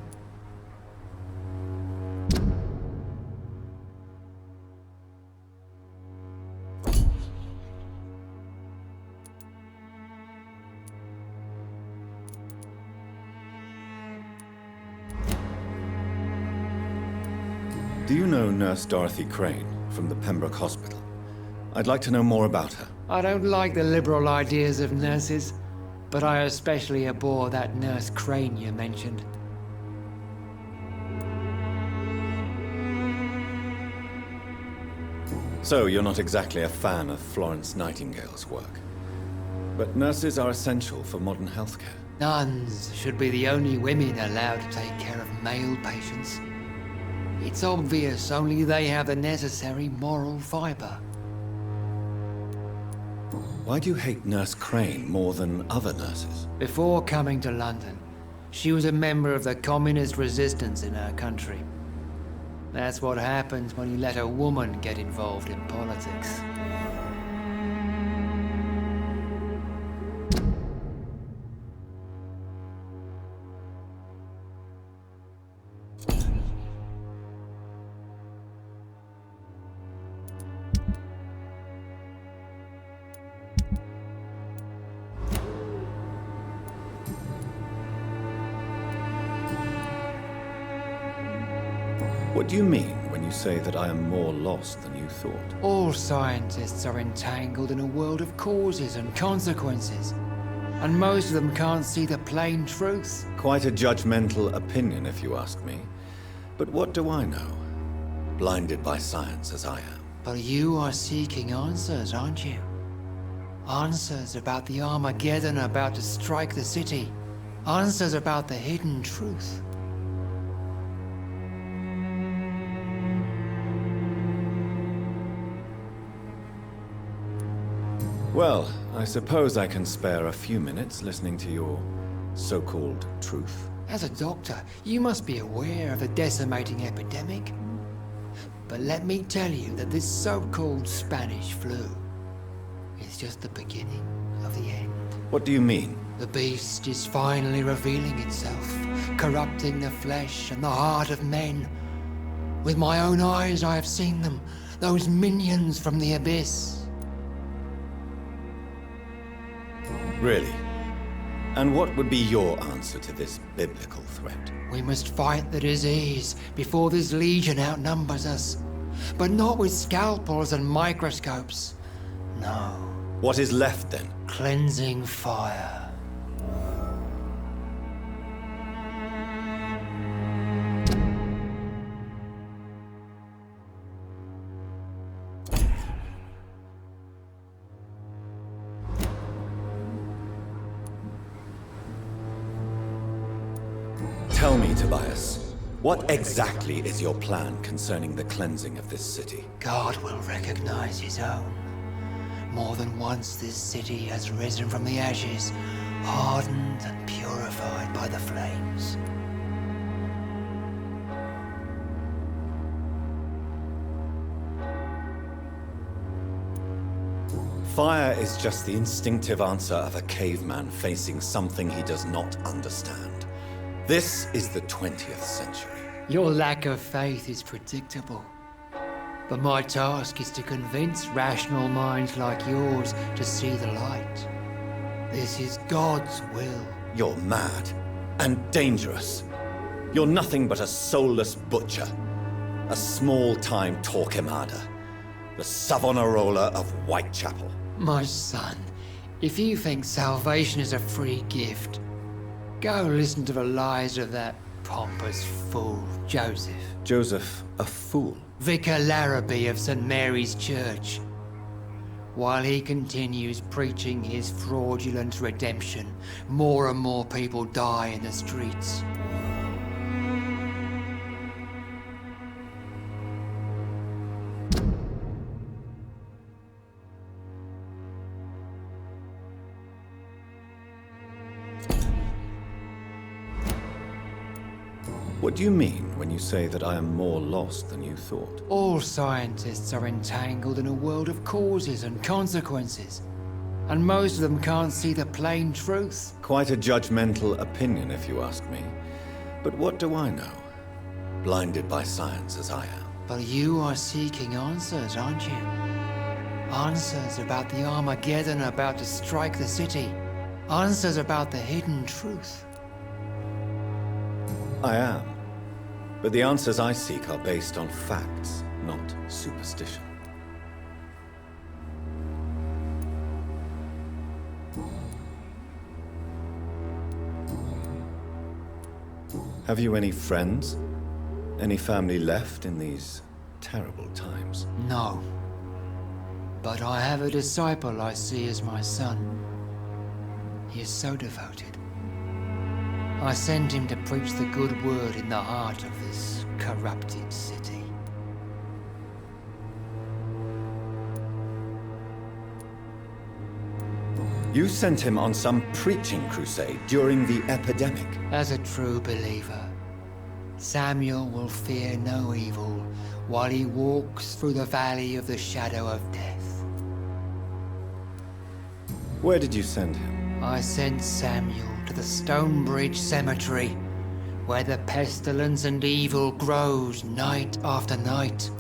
Speaker 10: Do you know Nurse Dorothy Crane from the Pembroke Hospital? I'd like to know more about her.
Speaker 14: I don't like the liberal ideas of nurses, but I especially abhor that Nurse Crane you mentioned.
Speaker 10: So, you're not exactly a fan of Florence Nightingale's work. But nurses are essential for modern healthcare.
Speaker 14: Nuns should be the only women allowed to take care of male patients. It's obvious only they have the necessary moral fiber.
Speaker 10: Why do you hate Nurse Crane more than other nurses?
Speaker 14: Before coming to London, she was a member of the communist resistance in her country. That's what happens when you let a woman get involved in politics.
Speaker 10: What do you mean when you say that I am more lost than you thought?
Speaker 14: All scientists are entangled in a world of causes and consequences, and most of them can't see the plain truth.
Speaker 10: Quite a judgmental opinion, if you ask me. But what do I know? Blinded by science as I am.
Speaker 14: But you are seeking answers, aren't you? Answers about the Armageddon about to strike the city. Answers about the hidden truth.
Speaker 10: Well, I suppose I can spare a few minutes listening to your so-called truth.
Speaker 14: As a doctor, you must be aware of the decimating epidemic. But let me tell you that this so-called Spanish flu is just the beginning of the end.
Speaker 10: What do you mean?
Speaker 14: The beast is finally revealing itself, corrupting the flesh and the heart of men. With my own eyes I have seen them, those minions from the abyss.
Speaker 10: Really? And what would be your answer to this biblical threat?
Speaker 14: We must fight the disease before this legion outnumbers us. But not with scalpels and microscopes. No.
Speaker 10: What is left then?
Speaker 14: Cleansing fire.
Speaker 10: Tell me, Tobias, what exactly is your plan concerning the cleansing of this city?
Speaker 14: God will recognize his own. More than once this city has risen from the ashes, hardened and purified by the flames.
Speaker 10: Fire is just the instinctive answer of a caveman facing something he does not understand. This is the 20th century.
Speaker 14: Your lack of faith is predictable. But my task is to convince rational minds like yours to see the light. This is God's will.
Speaker 10: You're mad and dangerous. You're nothing but a soulless butcher. A small-time Torquemada. The Savonarola of Whitechapel.
Speaker 14: My son, if you think salvation is a free gift, go listen to the lies of that pompous fool, Joseph.
Speaker 10: Joseph, a fool?
Speaker 14: Vicar Larrabee of St. Mary's Church. While he continues preaching his fraudulent redemption, more and more people die in the streets.
Speaker 10: What do you mean when you say that I am more lost than you thought?
Speaker 14: All scientists are entangled in a world of causes and consequences, and most of them can't see the plain truth.
Speaker 10: Quite a judgmental opinion, if you ask me. But what do I know? Blinded by science as I am.
Speaker 14: But you are seeking answers, aren't you? Answers about the Armageddon about to strike the city. Answers about the hidden truth.
Speaker 10: I am. But the answers I seek are based on facts, not superstition. Have you any friends? Any family left in these terrible times?
Speaker 14: No. But I have a disciple I see as my son. He is so devoted. I sent him to preach the good word in the heart of this corrupted city.
Speaker 10: You sent him on some preaching crusade during the epidemic.
Speaker 14: As a true believer, Samuel will fear no evil while he walks through the valley of the shadow of death.
Speaker 10: Where did you send him?
Speaker 14: I sent Samuel to the Stonebridge Cemetery, where the pestilence and evil grows night after night.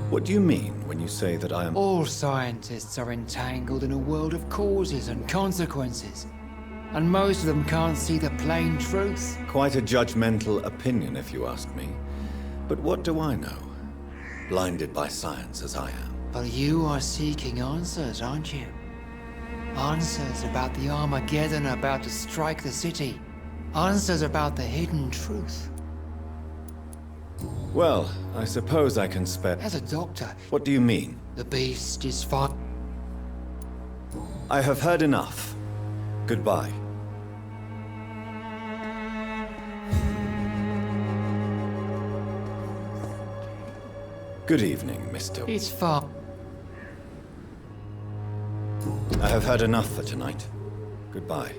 Speaker 10: What do you mean when you say that I am...
Speaker 14: All scientists are entangled in a world of causes and consequences, and most of them can't see the plain truth.
Speaker 10: Quite a judgmental opinion, if you ask me. But what do I know? Blinded by science as I am.
Speaker 14: But you are seeking answers, aren't you? Answers about the Armageddon about to strike the city. Answers about the hidden truth.
Speaker 10: Well, I suppose I can spare...
Speaker 14: As a doctor...
Speaker 10: What do you mean?
Speaker 14: The beast is far...
Speaker 10: I have heard enough. Goodbye. Good evening, Mr.
Speaker 14: It's far...
Speaker 10: I have heard enough for tonight. Goodbye.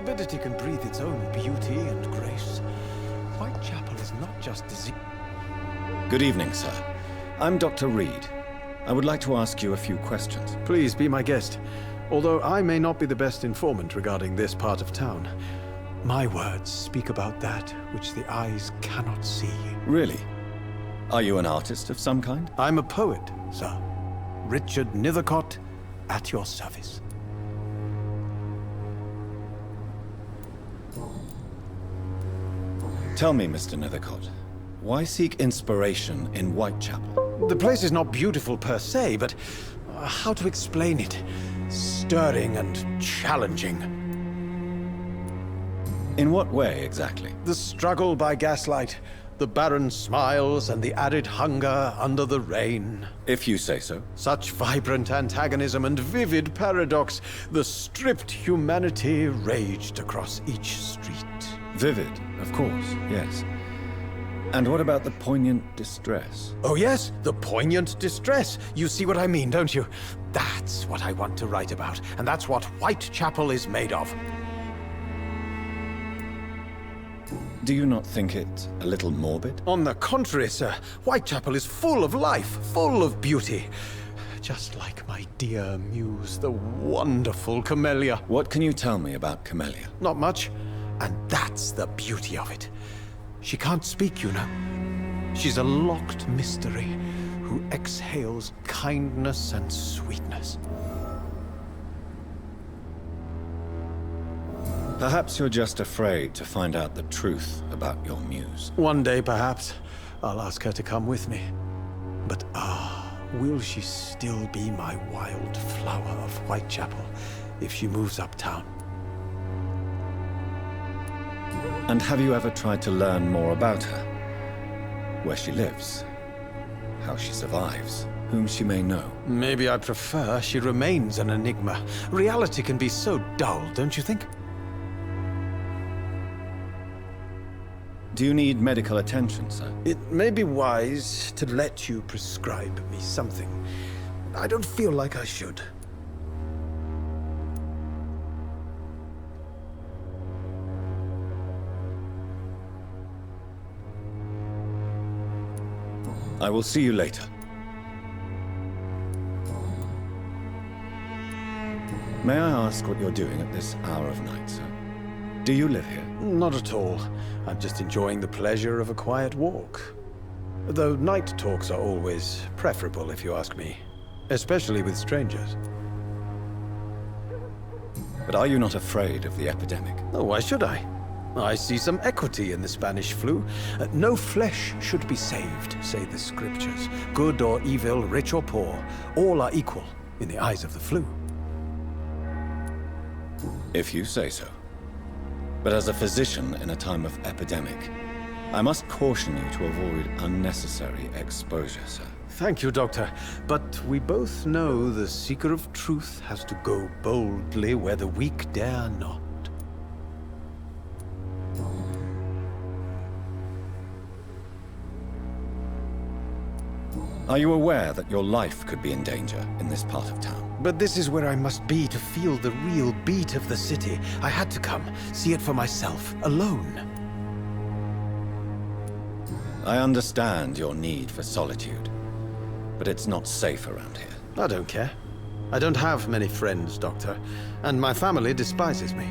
Speaker 15: morbidity can breathe its own beauty and grace. Whitechapel is not just disease.
Speaker 10: Good evening, sir. I'm Dr. Reed. I would like to ask you a few questions.
Speaker 15: Please be my guest. Although I may not be the best informant regarding this part of town, my words speak about that which the eyes cannot see.
Speaker 10: Really? Are you an artist of some kind?
Speaker 15: I'm a poet, sir. Richard Nethercott, at your service.
Speaker 10: Tell me, Mr. Nethercott, why seek inspiration in Whitechapel?
Speaker 15: The place is not beautiful per se, but how to explain it? Stirring and challenging.
Speaker 10: In what way, exactly?
Speaker 15: The struggle by gaslight, the barren smiles, and the added hunger under the rain.
Speaker 10: If you say so.
Speaker 15: Such vibrant antagonism and vivid paradox, the stripped humanity raged across each street.
Speaker 10: Vivid, of course, yes. And what about the poignant distress?
Speaker 15: Oh yes, the poignant distress. You see what I mean, don't you? That's what I want to write about, and that's what Whitechapel is made of.
Speaker 10: Do you not think it a little morbid?
Speaker 15: On the contrary, sir. Whitechapel is full of life, full of beauty. Just like my dear muse, the wonderful Camellia.
Speaker 10: What can you tell me about Camellia?
Speaker 15: Not much, and that's the beauty of it. She can't speak, you know. She's a locked mystery who exhales kindness and sweetness.
Speaker 10: Perhaps you're just afraid to find out the truth about your muse.
Speaker 15: One day, perhaps, I'll ask her to come with me. But will she still be my wild flower of Whitechapel if she moves uptown?
Speaker 10: And have you ever tried to learn more about her? Where she lives? How she survives? Whom she may know?
Speaker 15: Maybe I prefer she remains an enigma. Reality can be so dull, don't you think?
Speaker 10: Do you need medical attention, sir?
Speaker 15: It may be wise to let you prescribe me something. I don't feel like I should.
Speaker 10: I will see you later. May I ask what you're doing at this hour of night, sir? Do you live here?
Speaker 15: Not at all. I'm just enjoying the pleasure of a quiet walk. Though night talks are always preferable, if you ask me. Especially with strangers.
Speaker 10: But are you not afraid of the epidemic?
Speaker 15: Oh, why should I? I see some equity in the Spanish flu. No flesh should be saved, say the scriptures. Good or evil, rich or poor, all are equal in the eyes of the flu.
Speaker 10: If you say so. But as a physician in a time of epidemic, I must caution you to avoid unnecessary exposure, sir.
Speaker 15: Thank you, Doctor. But we both know the seeker of truth has to go boldly where the weak dare not.
Speaker 10: Are you aware that your life could be in danger in this part of town?
Speaker 15: But this is where I must be to feel the real beat of the city. I had to come, see it for myself, alone.
Speaker 10: I understand your need for solitude, but it's not safe around here.
Speaker 15: I don't care. I don't have many friends, Doctor, and my family despises me.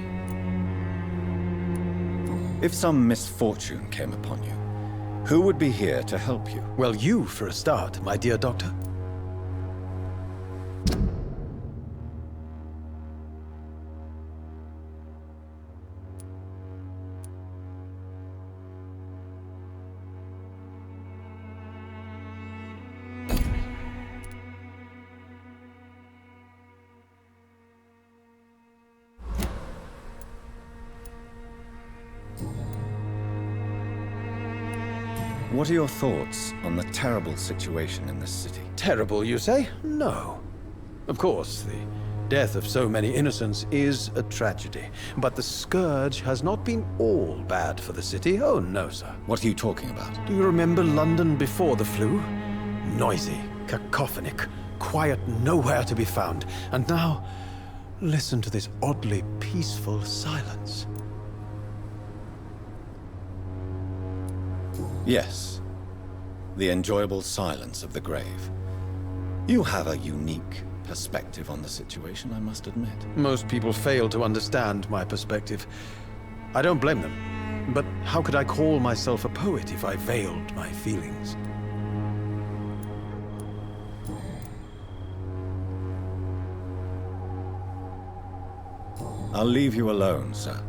Speaker 10: If some misfortune came upon you, who would be here to help you?
Speaker 15: Well, you, for a start, my dear Doctor.
Speaker 10: What are your thoughts on the terrible situation in this city?
Speaker 15: Terrible, you say? No. Of course, the death of so many innocents is a tragedy. But the scourge has not been all bad for the city. Oh, no, sir.
Speaker 10: What are you talking about?
Speaker 15: Do you remember London before the flu? Noisy, cacophonic, quiet nowhere to be found. And now, Listen to this oddly peaceful silence.
Speaker 10: Yes. The enjoyable silence of the grave. You have a unique perspective on the situation, I must admit.
Speaker 15: Most people fail to understand my perspective. I don't blame them. But how could I call myself a poet if I veiled my feelings?
Speaker 10: I'll leave you alone, sir.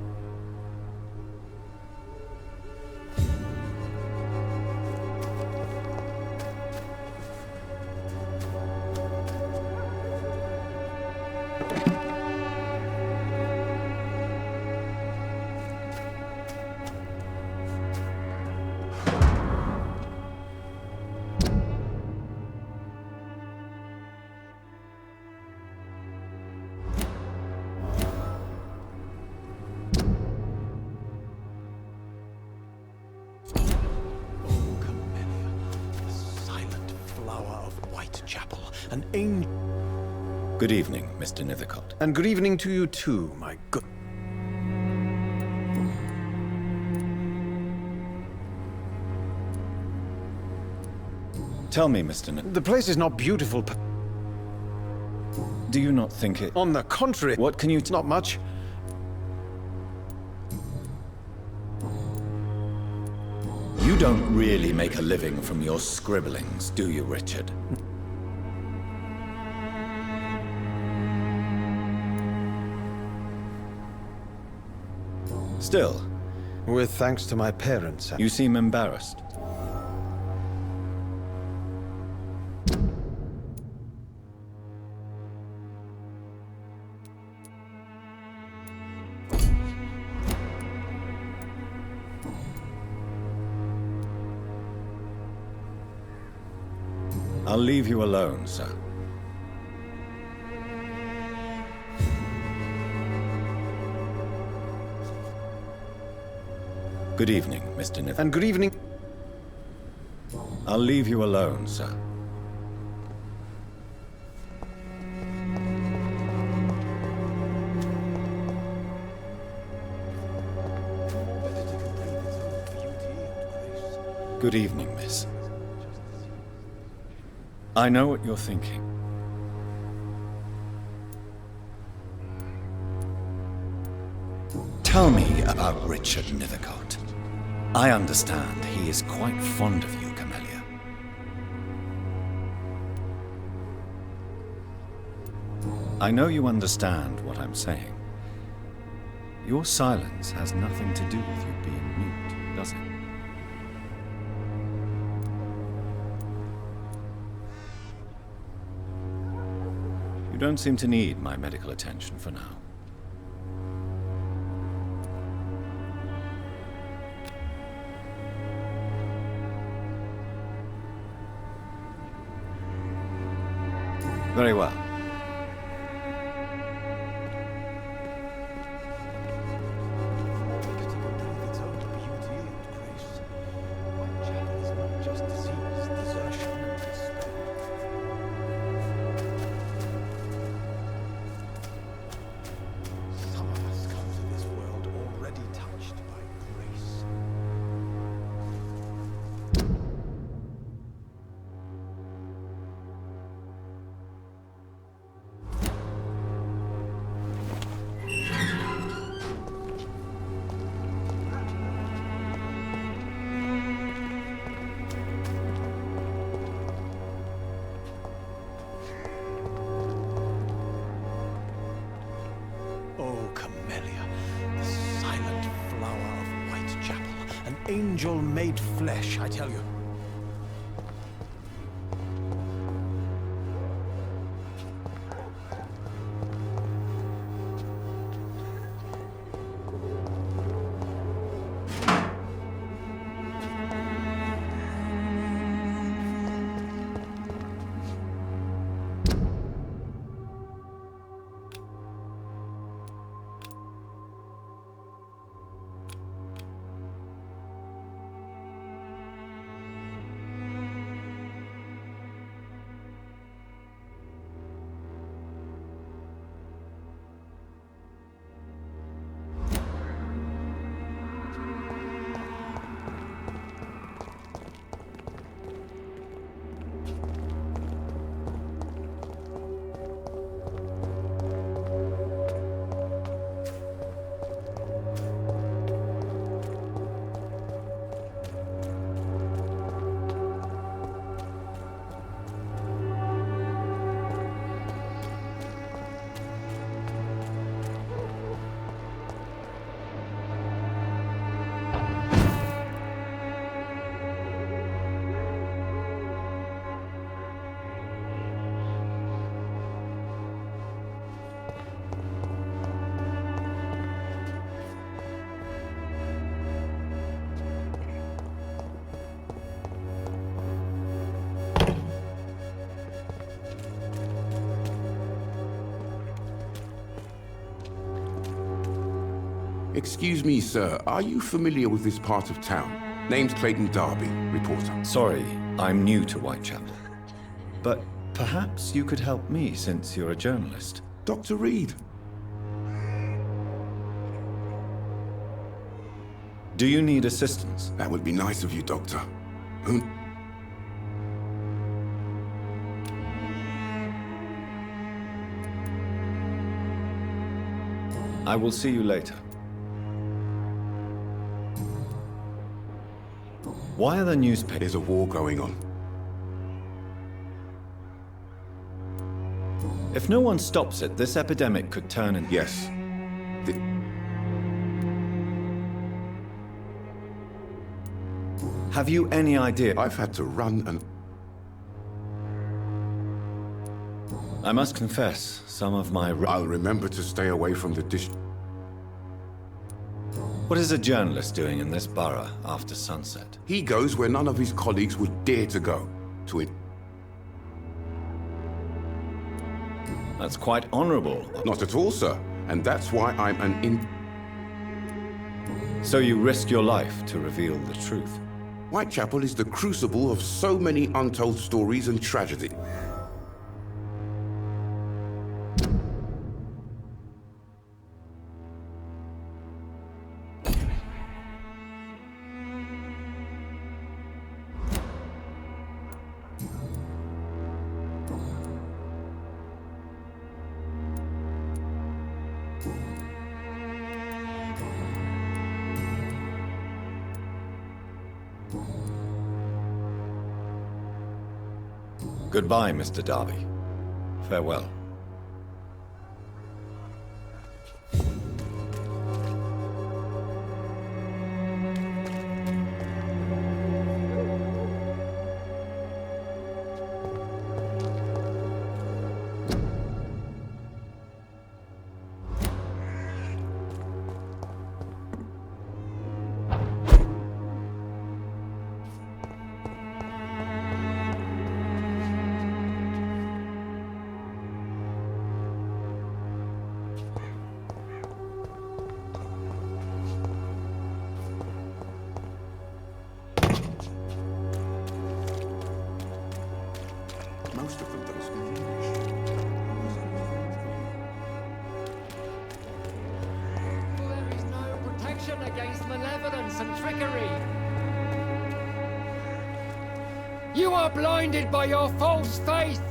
Speaker 15: An angel.
Speaker 10: Good evening, Mr. Nethercott.
Speaker 15: And good evening to you too, my good...
Speaker 10: Tell me, Mr.
Speaker 15: The place is not beautiful.
Speaker 10: Do you not think it...
Speaker 15: On the contrary.
Speaker 10: What can you...
Speaker 15: Not much.
Speaker 10: You don't really make a living from your scribblings, do you, Richard? Still.
Speaker 15: With thanks to my parents.
Speaker 10: You seem embarrassed. I'll leave you alone, sir. Good evening, Mr. Niven.
Speaker 15: And good evening.
Speaker 10: I'll leave you alone, sir. Good evening, miss. I know what you're thinking. Tell me about Richard Nethercott. I understand he is quite fond of you, Camellia. I know you understand what I'm saying. Your silence has nothing to do with you being mute, does it? You don't seem to need my medical attention for now. Very well.
Speaker 15: Angel made flesh, I tell you.
Speaker 7: Excuse me, sir. Are you familiar with this part of town? Name's Clayton Darby, reporter.
Speaker 10: Sorry, I'm new to Whitechapel. But perhaps you could help me since you're a journalist.
Speaker 7: Dr. Reed.
Speaker 10: Do you need assistance?
Speaker 7: That would be nice of you, Doctor. Who...
Speaker 10: I will see you later. Why are the newspapers...
Speaker 7: There's a war going on.
Speaker 10: If no one stops it, this epidemic could turn into...
Speaker 7: Yes.
Speaker 10: Have you any idea?
Speaker 7: I've had to run and...
Speaker 10: I must confess, some of my...
Speaker 7: I'll remember to stay away from the dish...
Speaker 10: What is a journalist doing in this borough after sunset?
Speaker 7: He goes where none of his colleagues would dare to go. To it.
Speaker 10: That's quite honorable.
Speaker 7: Not at all, sir. And that's why I'm an
Speaker 10: So you risk your life to reveal the truth?
Speaker 7: Whitechapel is the crucible of so many untold stories and tragedy.
Speaker 10: Goodbye, Mr. Darby. Farewell.
Speaker 7: Most of them don't speak English.
Speaker 16: There is no protection against malevolence and trickery. You are blinded by your false faith,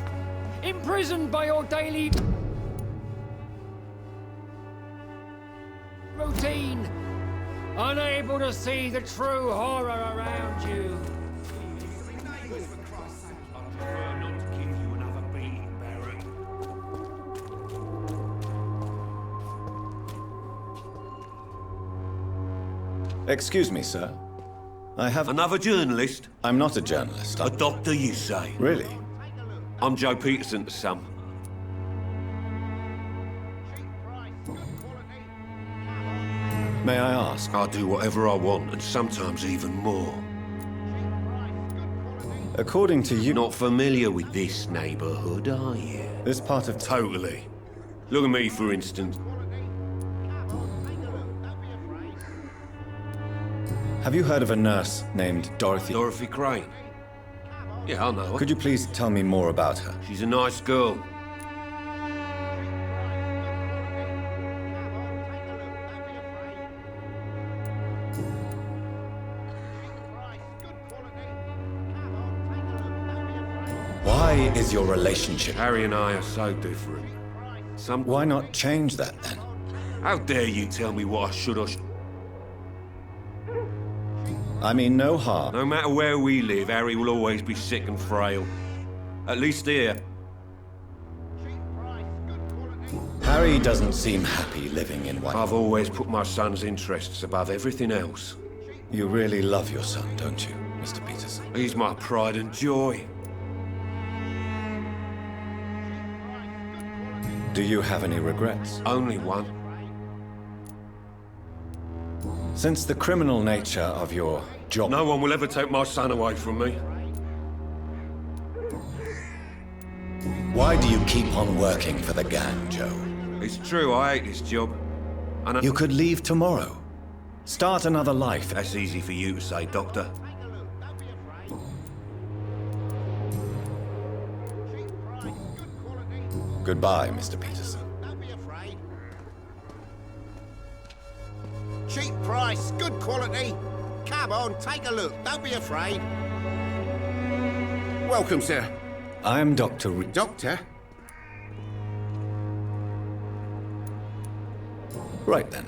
Speaker 16: imprisoned by your daily routine, unable to see the true horror around you.
Speaker 10: Excuse me, sir. I have...
Speaker 17: Another journalist?
Speaker 10: I'm not a journalist.
Speaker 17: A doctor, you say?
Speaker 10: Really?
Speaker 17: I'm Joe Peterson to some.
Speaker 10: May I ask?
Speaker 17: I do whatever I want, and sometimes even more.
Speaker 10: According to you...
Speaker 17: Not familiar with this neighborhood, are you?
Speaker 10: This part of...
Speaker 17: Totally. Look at me, for instance.
Speaker 10: Have you heard of a nurse named Dorothy?
Speaker 17: Dorothy Crane? Yeah, I know her.
Speaker 10: Could you please tell me more about her?
Speaker 17: She's a nice girl.
Speaker 10: Why is your relationship...
Speaker 17: Harry and I are so different.
Speaker 10: Why not change that, then?
Speaker 17: How dare you tell me what I should or
Speaker 10: I mean, no harm.
Speaker 17: No matter where we live, Harry will always be sick and frail. At least here.
Speaker 10: Harry doesn't seem happy living in White.
Speaker 17: I've always put my son's interests above everything else.
Speaker 10: You really love your son, don't you, Mr. Peterson?
Speaker 17: He's my pride and joy.
Speaker 10: Do you have any regrets?
Speaker 17: Only one.
Speaker 10: Since the criminal nature of your job...
Speaker 17: No one will ever take my son away from me.
Speaker 10: Why do you keep on working for the gang, Joe?
Speaker 17: It's true, I hate this job. And
Speaker 10: You could leave tomorrow. Start another life.
Speaker 17: That's easy for you to say, Doctor.
Speaker 10: Goodbye, Mr. Peterson.
Speaker 3: Cheap price, good quality. Come on, take a look. Don't be afraid. Welcome, sir.
Speaker 10: I am Dr. Reed.
Speaker 3: Doctor?
Speaker 10: Right then.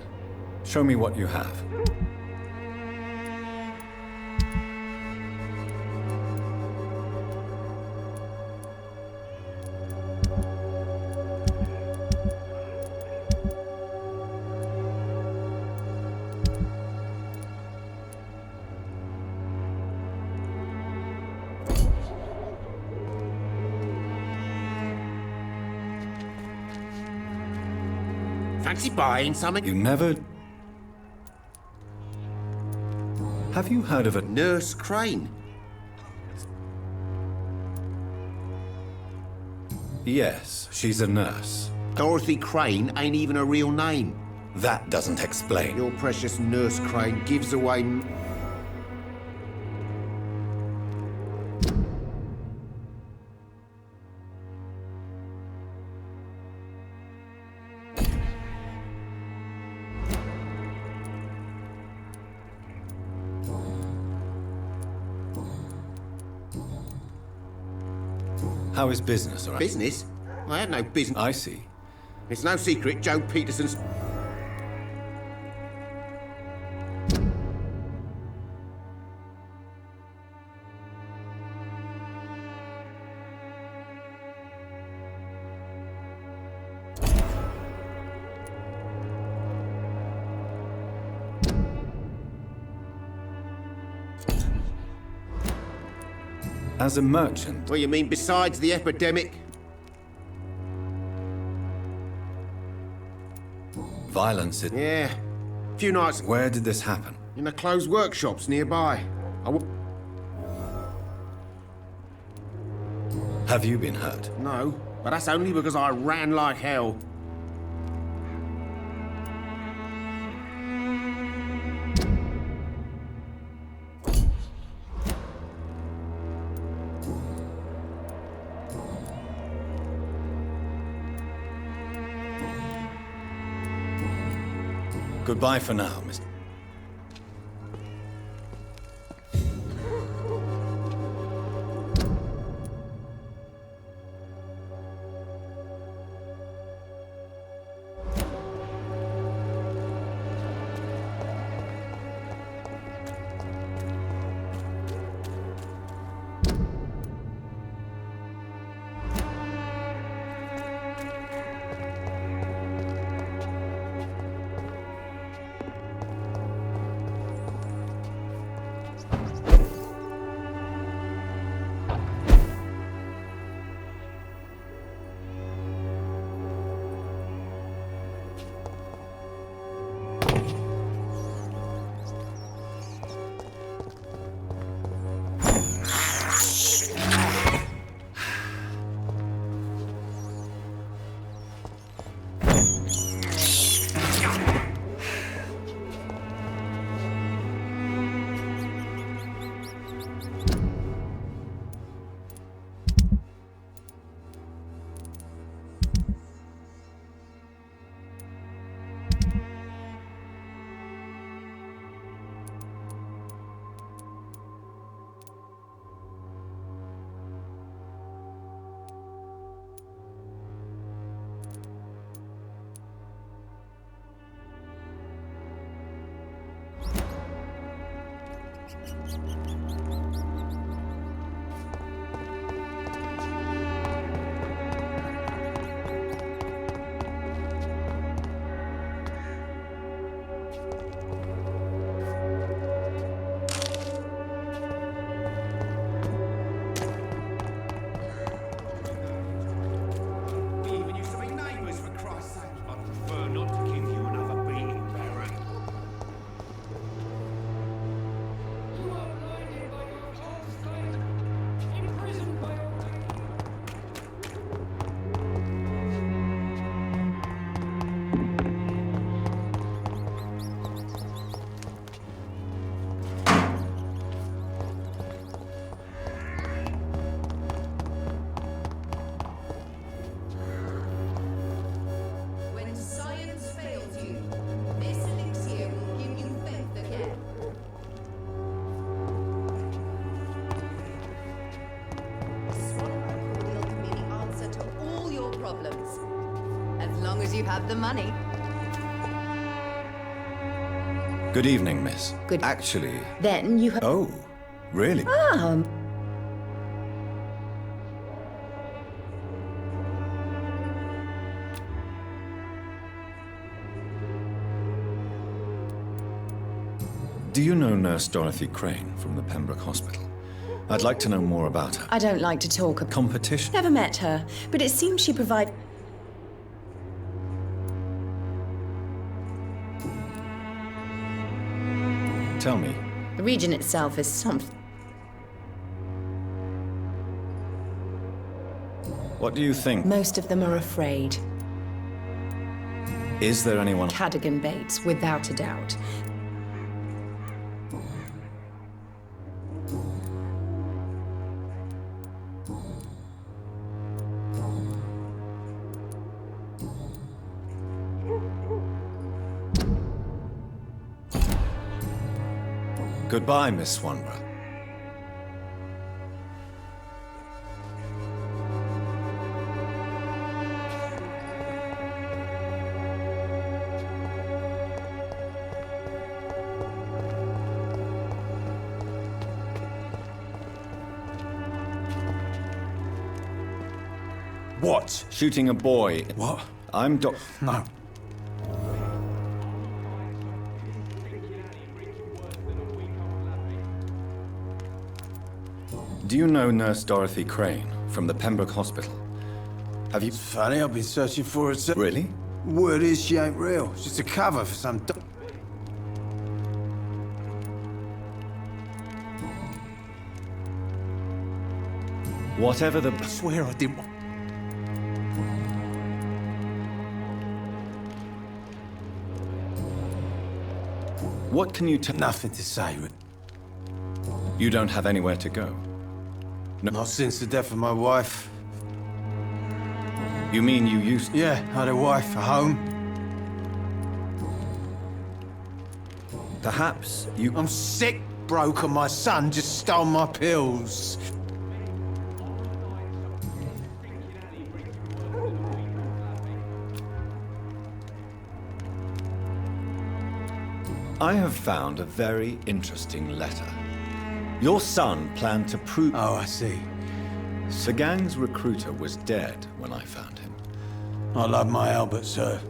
Speaker 10: Show me what you have.
Speaker 3: Fancy buying something?
Speaker 10: You never... Have you heard of a...
Speaker 3: Nurse Crane?
Speaker 10: Yes, she's a nurse.
Speaker 3: Dorothy Crane ain't even a real name.
Speaker 10: That doesn't explain.
Speaker 3: Your precious Nurse Crane gives away...
Speaker 10: How is business, all right?
Speaker 3: Business? I had no business.
Speaker 10: I see.
Speaker 3: It's no secret Joe Peterson's...
Speaker 10: As a merchant...
Speaker 3: Well, you mean besides the epidemic?
Speaker 10: Violence,
Speaker 3: Yeah. A few nights...
Speaker 10: Where did this happen?
Speaker 3: In the closed workshops nearby.
Speaker 10: Have you been hurt?
Speaker 3: No, but that's only because I ran like hell.
Speaker 10: Goodbye for now, Mr.
Speaker 9: problems. As long as you have the money.
Speaker 4: Good evening, miss.
Speaker 9: Good.
Speaker 4: Actually...
Speaker 9: Then you have...
Speaker 4: Oh, really? Do you know Nurse Dorothy Crane from the Pembroke Hospital? I'd like to know more about her.
Speaker 9: I don't like to talk about...
Speaker 4: Competition?
Speaker 9: Never met her, but it seems she provides...
Speaker 4: Tell me.
Speaker 9: The region itself is something.
Speaker 4: What do you think?
Speaker 9: Most of them are afraid.
Speaker 4: Is there anyone...
Speaker 9: Cadogan Bates, without a doubt.
Speaker 4: Goodbye, Miss Swanborough.
Speaker 15: What?
Speaker 4: Shooting a boy.
Speaker 15: What?
Speaker 4: I'm
Speaker 15: No.
Speaker 4: Do you know Nurse Dorothy Crane from the Pembroke Hospital? Have you...
Speaker 15: It's funny, I've been searching for her.
Speaker 4: Really?
Speaker 15: Word is she ain't real. It's just a cover for some...
Speaker 4: Whatever the...
Speaker 15: I swear I didn't...
Speaker 4: What can you tell...
Speaker 15: Nothing to say.
Speaker 4: You don't have anywhere to go? No.
Speaker 15: Not since the death of my wife.
Speaker 4: You mean you used...
Speaker 15: Yeah, I had a wife, a home.
Speaker 4: Perhaps you...
Speaker 15: I'm sick, broke, and my son just stole my pills.
Speaker 4: I have found a very interesting letter. Your son planned to prove...
Speaker 15: Oh, I see.
Speaker 4: The gang's recruiter was dead when I found him.
Speaker 15: I love my Albert, sir.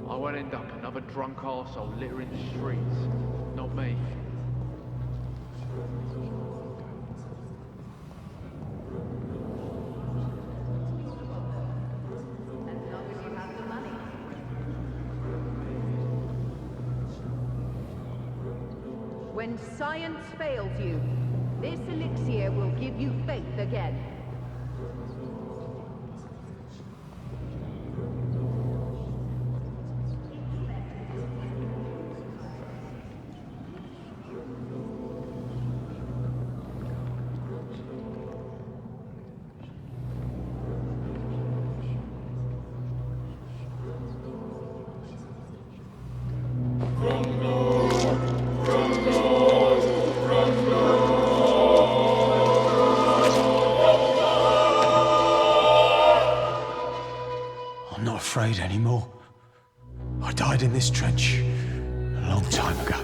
Speaker 18: I won't end up another drunk arsehole littering the streets. Not me.
Speaker 19: When science fails you, this elixir will give you faith again.
Speaker 15: I'm not afraid anymore. I died in this trench a long time ago.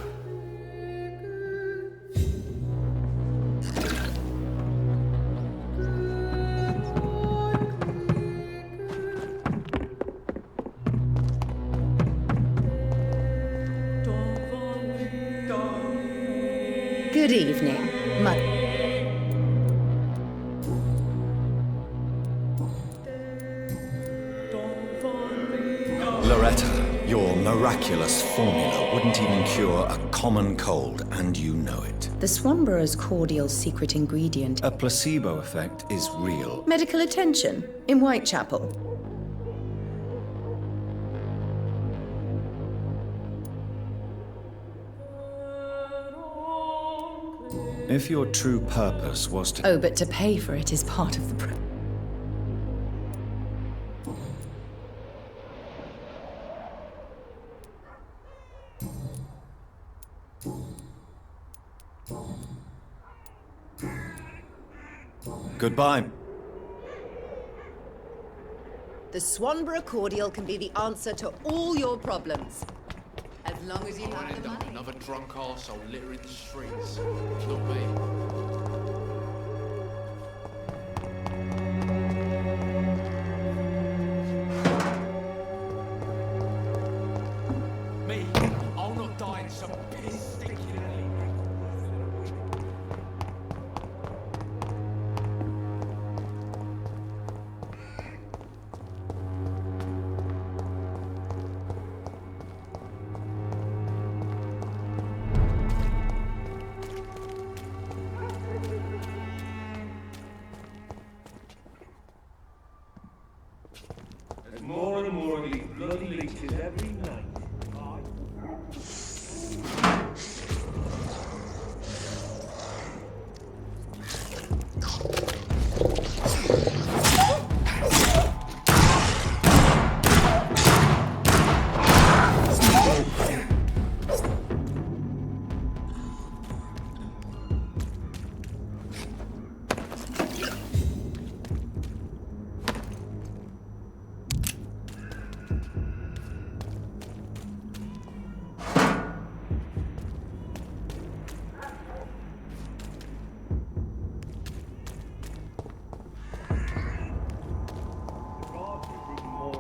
Speaker 9: Good evening,
Speaker 10: Loretta, your miraculous formula wouldn't even cure a common cold, and you know it.
Speaker 9: The Swanborough's cordial secret ingredient.
Speaker 10: A placebo effect is real.
Speaker 9: Medical attention in Whitechapel.
Speaker 10: If your true purpose was to...
Speaker 9: Oh, but to pay for it is part of the...
Speaker 10: Goodbye.
Speaker 19: The Swanborough cordial can be the answer to all your problems. As long as you have the money.
Speaker 18: Another drunk arsehole littering the streets. Not me. Me? I'll not die in some piss stinking alley.
Speaker 11: There's more and more of these bloody leeches every night.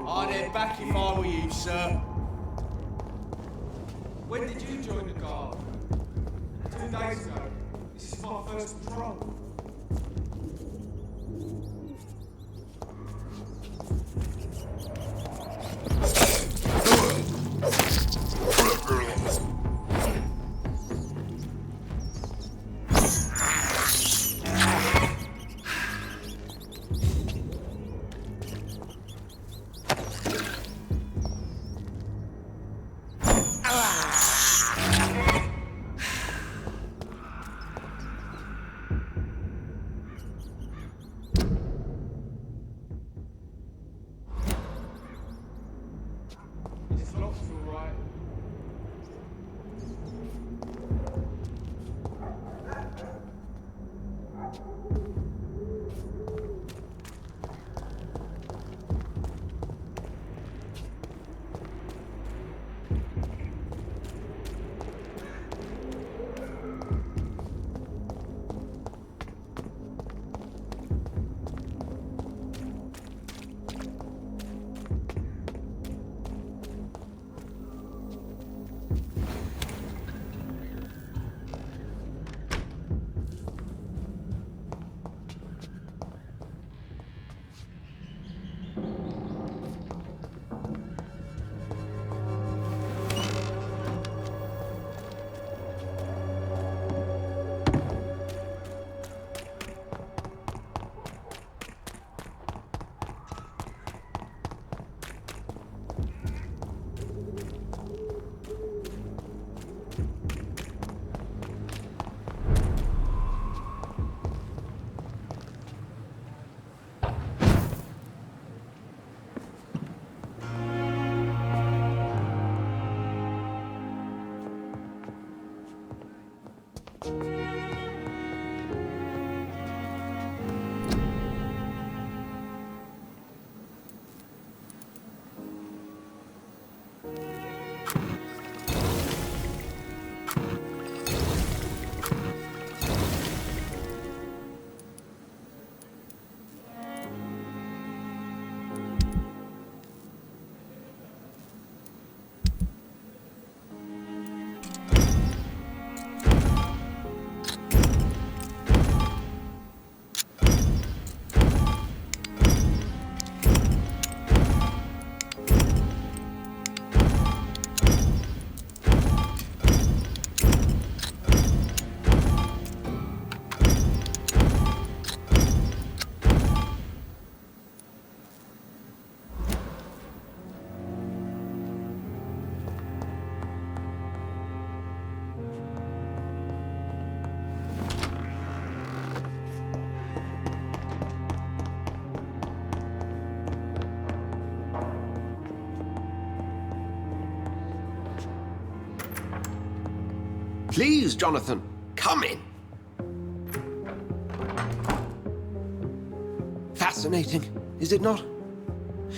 Speaker 11: I'd head back if I were you, sir. When did you join the guard? 2 days ago. This is my first patrol.
Speaker 20: Please, Jonathan, come in. Fascinating, is it not?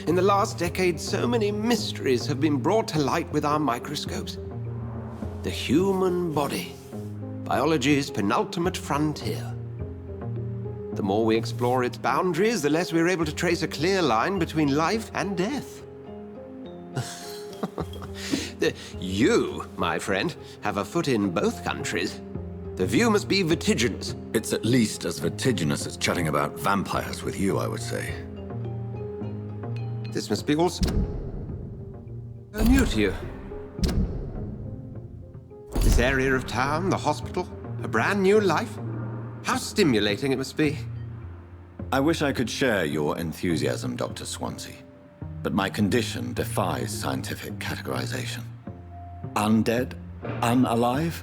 Speaker 20: In the last decade, so many mysteries have been brought to light with our microscopes. The human body, biology's penultimate frontier. The more we explore its boundaries, the less we're able to trace a clear line between life and death. You, my friend, have a foot in both countries. The view must be vertiginous.
Speaker 4: It's at least as vertiginous as chatting about vampires with you, I would say.
Speaker 20: This must be also new to you. This area of town, the hospital, a brand new life. How stimulating it must be.
Speaker 4: I wish I could share your enthusiasm, Dr. Swansea, but my condition defies scientific categorization. Undead? Unalive?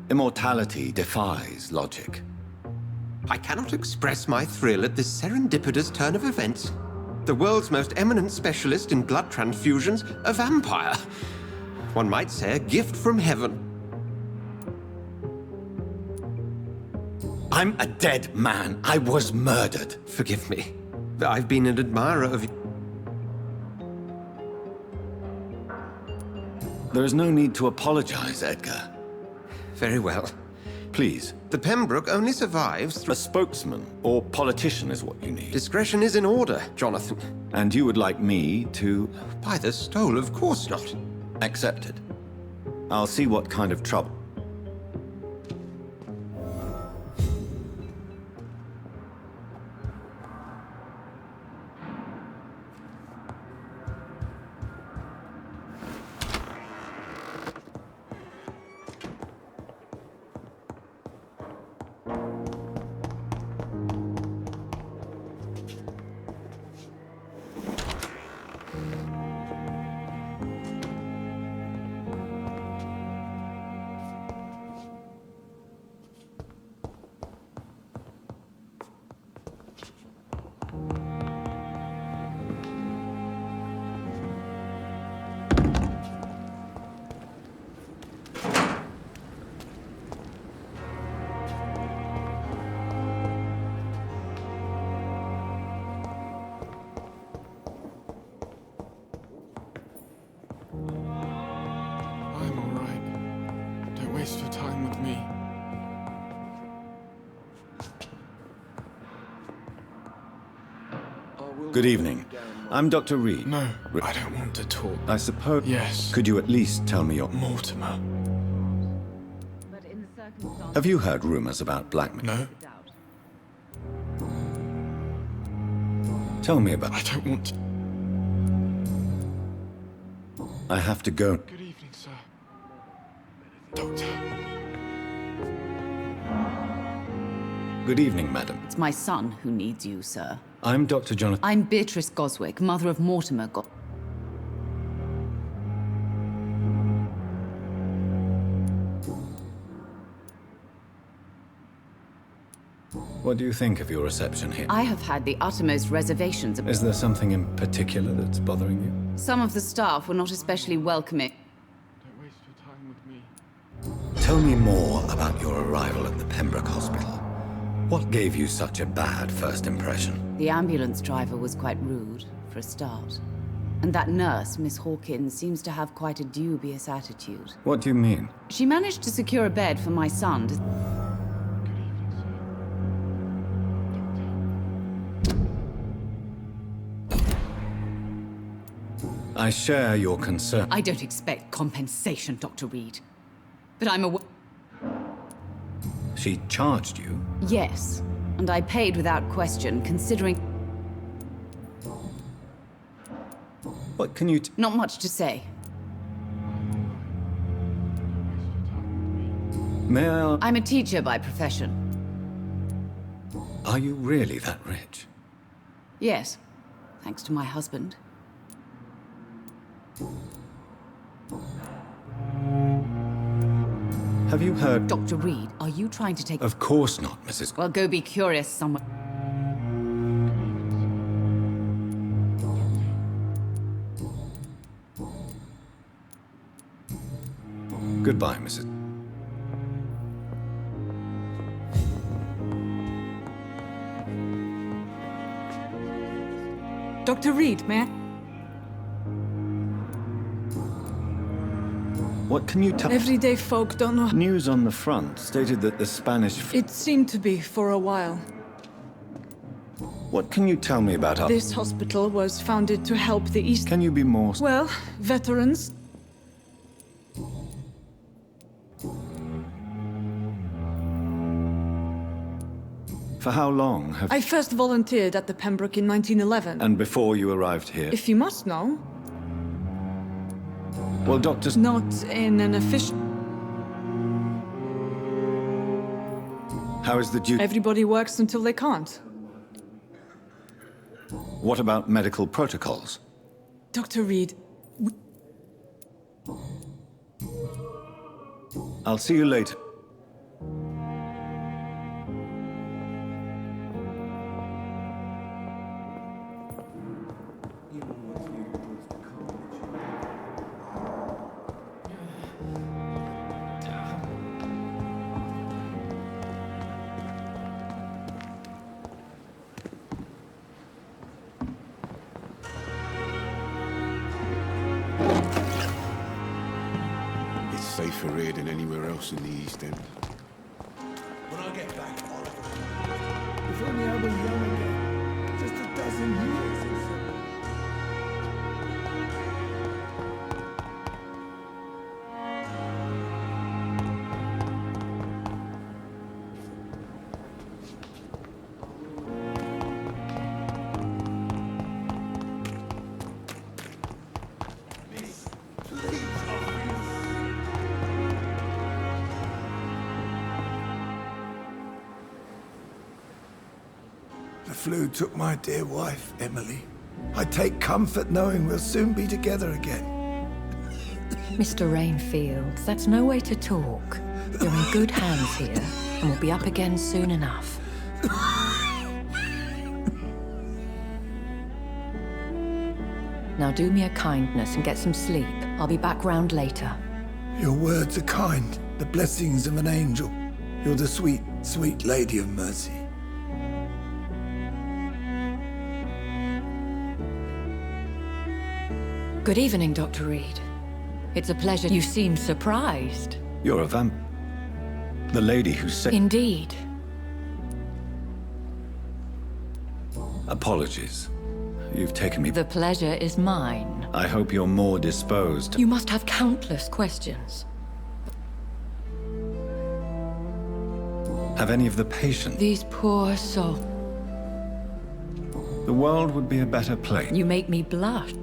Speaker 4: Immortality defies logic.
Speaker 20: I cannot express my thrill at this serendipitous turn of events. The world's most eminent specialist in blood transfusions, a vampire. One might say a gift from heaven.
Speaker 4: I'm a dead man. I was murdered.
Speaker 20: Forgive me. I've been an admirer of you.
Speaker 4: There is no need to apologize, Edgar.
Speaker 20: Very well.
Speaker 4: Please.
Speaker 20: The Pembroke only survives through...
Speaker 4: A spokesman or politician is what you need.
Speaker 20: Discretion is in order, Jonathan.
Speaker 4: And you would like me to...
Speaker 20: By the stole, of course not.
Speaker 4: Accepted. I'll see what kind of trouble...
Speaker 13: Waste your time with me.
Speaker 4: Good evening. I'm Dr. Reed.
Speaker 13: No, I don't want to talk.
Speaker 4: I suppose...
Speaker 13: Yes.
Speaker 4: Could you at least tell me your...
Speaker 13: Mortimer.
Speaker 4: Have you heard rumors about blackmail?
Speaker 13: No.
Speaker 4: Tell me about...
Speaker 13: I don't want to...
Speaker 4: I have to go.
Speaker 13: Good evening, sir. Doctor.
Speaker 4: Good evening, madam.
Speaker 21: It's my son who needs you, sir.
Speaker 4: I'm Dr. Jonathan...
Speaker 21: I'm Beatrice Goswick, mother of Mortimer
Speaker 4: What do you think of your reception here?
Speaker 21: I have had the uttermost reservations about...
Speaker 4: Is there something in particular that's bothering you?
Speaker 21: Some of the staff were not especially welcoming.
Speaker 13: Don't waste your time with me.
Speaker 4: Tell me more about your arrival at the Pembroke Hospital. What gave you such a bad first impression?
Speaker 21: The ambulance driver was quite rude, for a start. And that nurse, Miss Hawkins, seems to have quite a dubious attitude.
Speaker 4: What do you mean?
Speaker 21: She managed to secure a bed for my son to...
Speaker 4: I share your concern.
Speaker 21: I don't expect compensation, Dr. Reed. But I'm aware...
Speaker 4: She charged you?
Speaker 21: Yes, and I paid without question, considering...
Speaker 4: What can you...
Speaker 21: Not much to say.
Speaker 4: May I...
Speaker 21: I'm a teacher by profession.
Speaker 4: Are you really that rich?
Speaker 21: Yes, thanks to my husband.
Speaker 4: Have you heard...
Speaker 21: Dr. Reed, are you trying to take...
Speaker 4: Of course not, Mrs...
Speaker 21: Well, go be curious somewhere.
Speaker 4: Goodbye, Mrs...
Speaker 5: Dr. Reed, may I?
Speaker 4: What can you tell?
Speaker 5: Everyday folk don't know.
Speaker 4: News on the front stated that the Spanish...
Speaker 5: It seemed to be for a while.
Speaker 4: What can you tell me about our...
Speaker 5: This hospital was founded to help the East...
Speaker 4: Can you be more...
Speaker 5: Well, veterans.
Speaker 4: For how long have...
Speaker 5: I first volunteered at the Pembroke in 1911.
Speaker 4: And before you arrived here?
Speaker 5: If you must know.
Speaker 4: Well, doctors...
Speaker 5: Not in an official...
Speaker 4: How is the duty...
Speaker 5: Everybody works until they can't.
Speaker 4: What about medical protocols?
Speaker 5: Dr. Reed...
Speaker 4: I'll see you later.
Speaker 7: Safer here than anywhere else in the East End.
Speaker 2: When I get back, Oliver.
Speaker 11: If only I was young again. Just a dozen years or so.
Speaker 8: The flu took my dear wife, Emily. I take comfort knowing we'll soon be together again.
Speaker 22: Mr. Rainfield, that's no way to talk. You're in good hands here, and we'll be up again soon enough. Now do me a kindness and get some sleep. I'll be back round later.
Speaker 8: Your words are kind, the blessings of an angel. You're the sweet, sweet Lady of Mercy.
Speaker 22: Good evening, Dr. Reed. It's a pleasure. You seem surprised.
Speaker 4: You're a vamp... The lady who said...
Speaker 22: Indeed.
Speaker 4: Apologies. You've taken me...
Speaker 22: The pleasure is mine.
Speaker 4: I hope you're more disposed...
Speaker 22: You must have countless questions.
Speaker 4: Have any of the patients...
Speaker 22: These poor souls...
Speaker 4: The world would be a better place.
Speaker 22: You make me blush.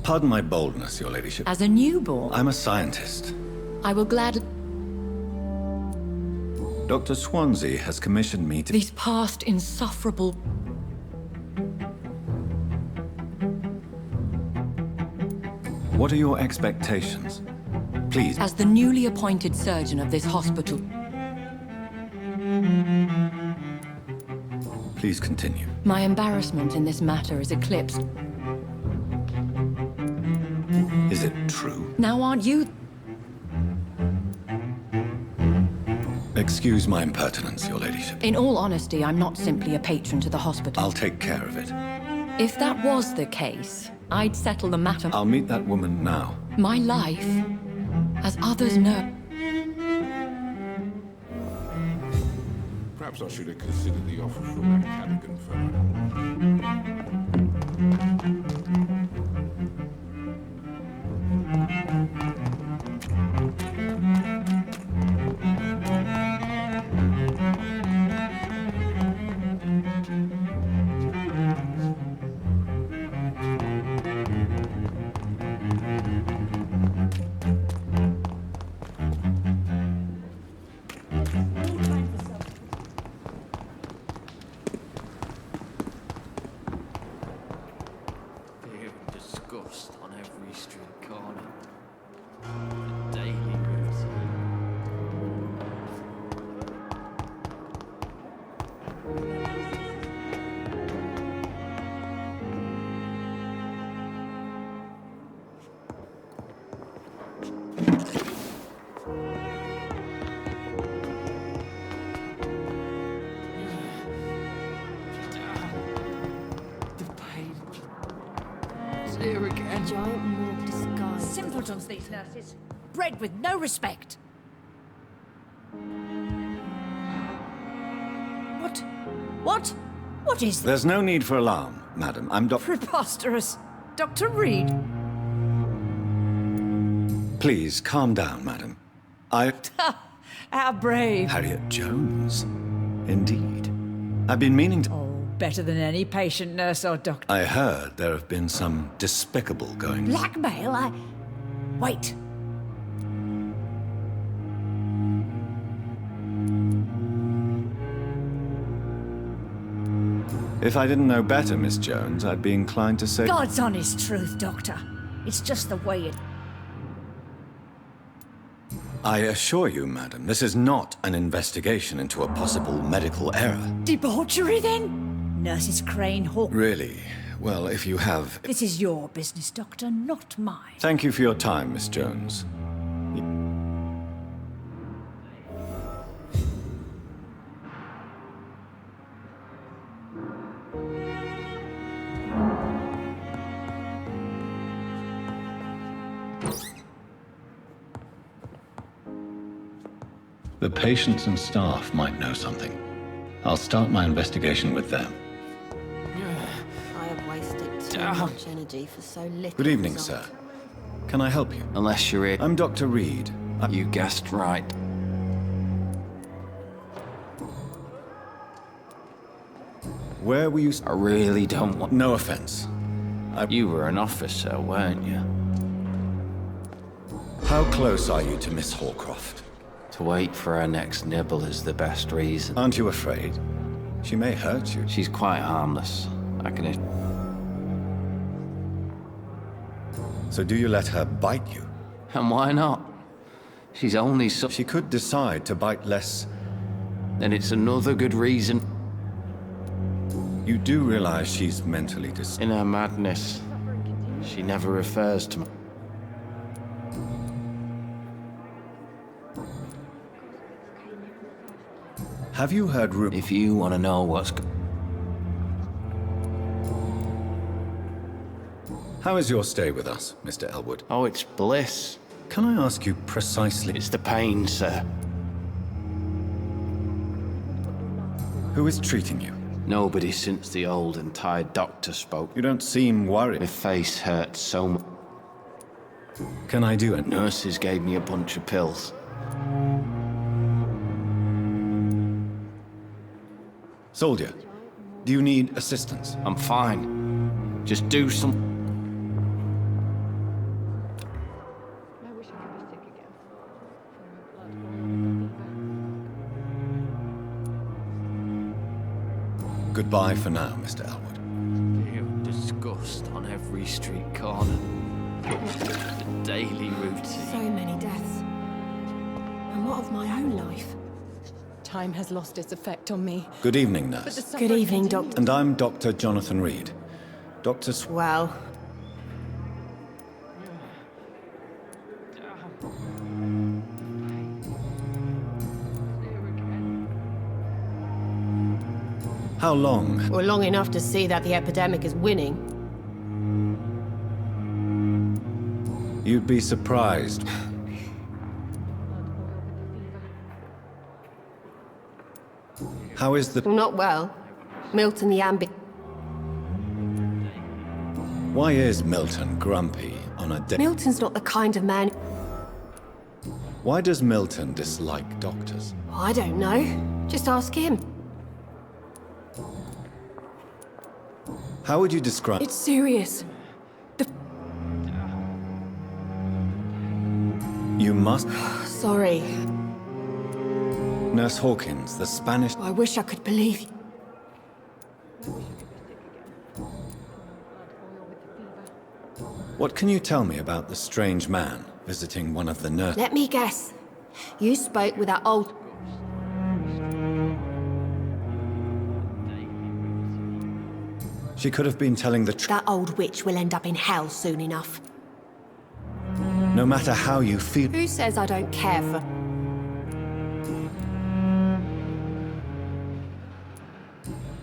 Speaker 4: Pardon my boldness, your ladyship.
Speaker 22: As a newborn...
Speaker 4: I'm a scientist.
Speaker 22: I will gladly...
Speaker 4: Dr. Swansea has commissioned me to...
Speaker 22: These past insufferable...
Speaker 4: What are your expectations? Please.
Speaker 22: As the newly appointed surgeon of this hospital...
Speaker 4: Please continue.
Speaker 22: My embarrassment in this matter is eclipsed.
Speaker 4: Is it true?
Speaker 22: Now aren't you...
Speaker 4: Excuse my impertinence, your ladyship.
Speaker 22: In all honesty, I'm not simply a patron to the hospital.
Speaker 4: I'll take care of it.
Speaker 22: If that was the case, I'd settle the matter.
Speaker 4: I'll meet that woman now.
Speaker 22: My life, as others know...
Speaker 7: Perhaps I should have considered the offer from that Callaghan fellow.
Speaker 16: Here again.
Speaker 1: Giant morgue disguised.
Speaker 6: Simpletons, these nurses. Bred with no respect. What? What? What is this?
Speaker 4: There's no need for alarm, madam. I'm
Speaker 6: Preposterous. Dr. Reed.
Speaker 4: Please, calm down, madam.
Speaker 6: How brave.
Speaker 4: Harriet Jones. Indeed. I've been meaning to...
Speaker 6: Better than any patient, nurse, or doctor.
Speaker 4: I heard there have been some despicable goings...
Speaker 6: Blackmail? Wait.
Speaker 4: If I didn't know better, Miss Jones, I'd be inclined to say...
Speaker 6: God's honest truth, Doctor. It's just the way it...
Speaker 4: I assure you, madam, this is not an investigation into a possible medical error.
Speaker 6: Debauchery, then? Nurses Crane, Hawk...
Speaker 4: Really? Well, if you have...
Speaker 6: This is your business, Doctor, not mine.
Speaker 4: Thank you for your time, Miss Jones. The patients and staff might know something. I'll start my investigation with them.
Speaker 1: I have wasted too much energy for so little.
Speaker 4: Good evening,
Speaker 1: result.
Speaker 4: sir. Can I help you?
Speaker 12: Unless you're here.
Speaker 4: I'm Dr. Reed.
Speaker 12: You guessed right.
Speaker 4: Where were you...
Speaker 12: I really don't want...
Speaker 4: No offense.
Speaker 12: You were an officer, weren't you?
Speaker 4: How close are you to Miss Hallcroft?
Speaker 12: To wait for her next nibble is the best reason.
Speaker 4: Aren't you afraid? She may hurt you.
Speaker 12: She's quite harmless. I can...
Speaker 4: So do you let her bite you?
Speaker 12: And why not? She's only so...
Speaker 4: She could decide to bite less.
Speaker 12: Then it's another good reason.
Speaker 4: You do realize she's mentally
Speaker 12: In her madness, she never refers to me.
Speaker 4: Have you heard rumors?
Speaker 12: If you want to know what's...
Speaker 4: How is your stay with us, Mr. Elwood?
Speaker 12: Oh, it's bliss.
Speaker 4: Can I ask you precisely...
Speaker 12: It's the pain, sir.
Speaker 4: Who is treating you?
Speaker 12: Nobody since the old and tired doctor spoke.
Speaker 4: You don't seem worried.
Speaker 12: My face hurts so much.
Speaker 4: Can I do it?
Speaker 12: Nurses gave me a bunch of pills.
Speaker 4: Soldier, do you need assistance?
Speaker 12: I'm fine. Just do some...
Speaker 4: Goodbye for now, Mr. Elwood.
Speaker 12: Feel disgust on every street corner. The daily routine.
Speaker 1: So many deaths. And what of my own life?
Speaker 5: Time has lost its effect on me.
Speaker 4: Good evening, nurse.
Speaker 1: Good evening, Doctor.
Speaker 4: And I'm Dr. Jonathan Reed. Dr.
Speaker 1: Well...
Speaker 4: How long?
Speaker 1: Well, long enough to see that the epidemic is winning.
Speaker 4: You'd be surprised. How is the...
Speaker 1: Well, not well. Milton the Ambi...
Speaker 4: Why is Milton grumpy on a day?
Speaker 1: Milton's not the kind of man...
Speaker 4: Why does Milton dislike doctors?
Speaker 1: I don't know. Just ask him.
Speaker 4: How would you describe...
Speaker 1: It's serious.
Speaker 4: You must...
Speaker 1: Sorry.
Speaker 4: Nurse Hawkins, the Spanish...
Speaker 1: I wish I could believe you.
Speaker 4: What can you tell me about the strange man visiting one of the nurses?
Speaker 1: Let me guess. You spoke with that old...
Speaker 4: She could have been telling the truth.
Speaker 1: That old witch will end up in hell soon enough.
Speaker 4: No matter how you feel...
Speaker 1: Who says I don't care for...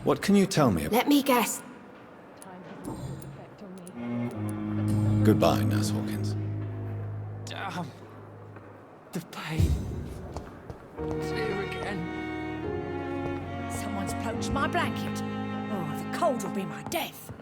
Speaker 4: What can you tell me about...
Speaker 1: Let me guess.
Speaker 10: Goodbye, Nurse Hawkins.
Speaker 16: Damn. The pain. It's here again.
Speaker 6: Someone's poached my blanket. Oh, the cold will be my death.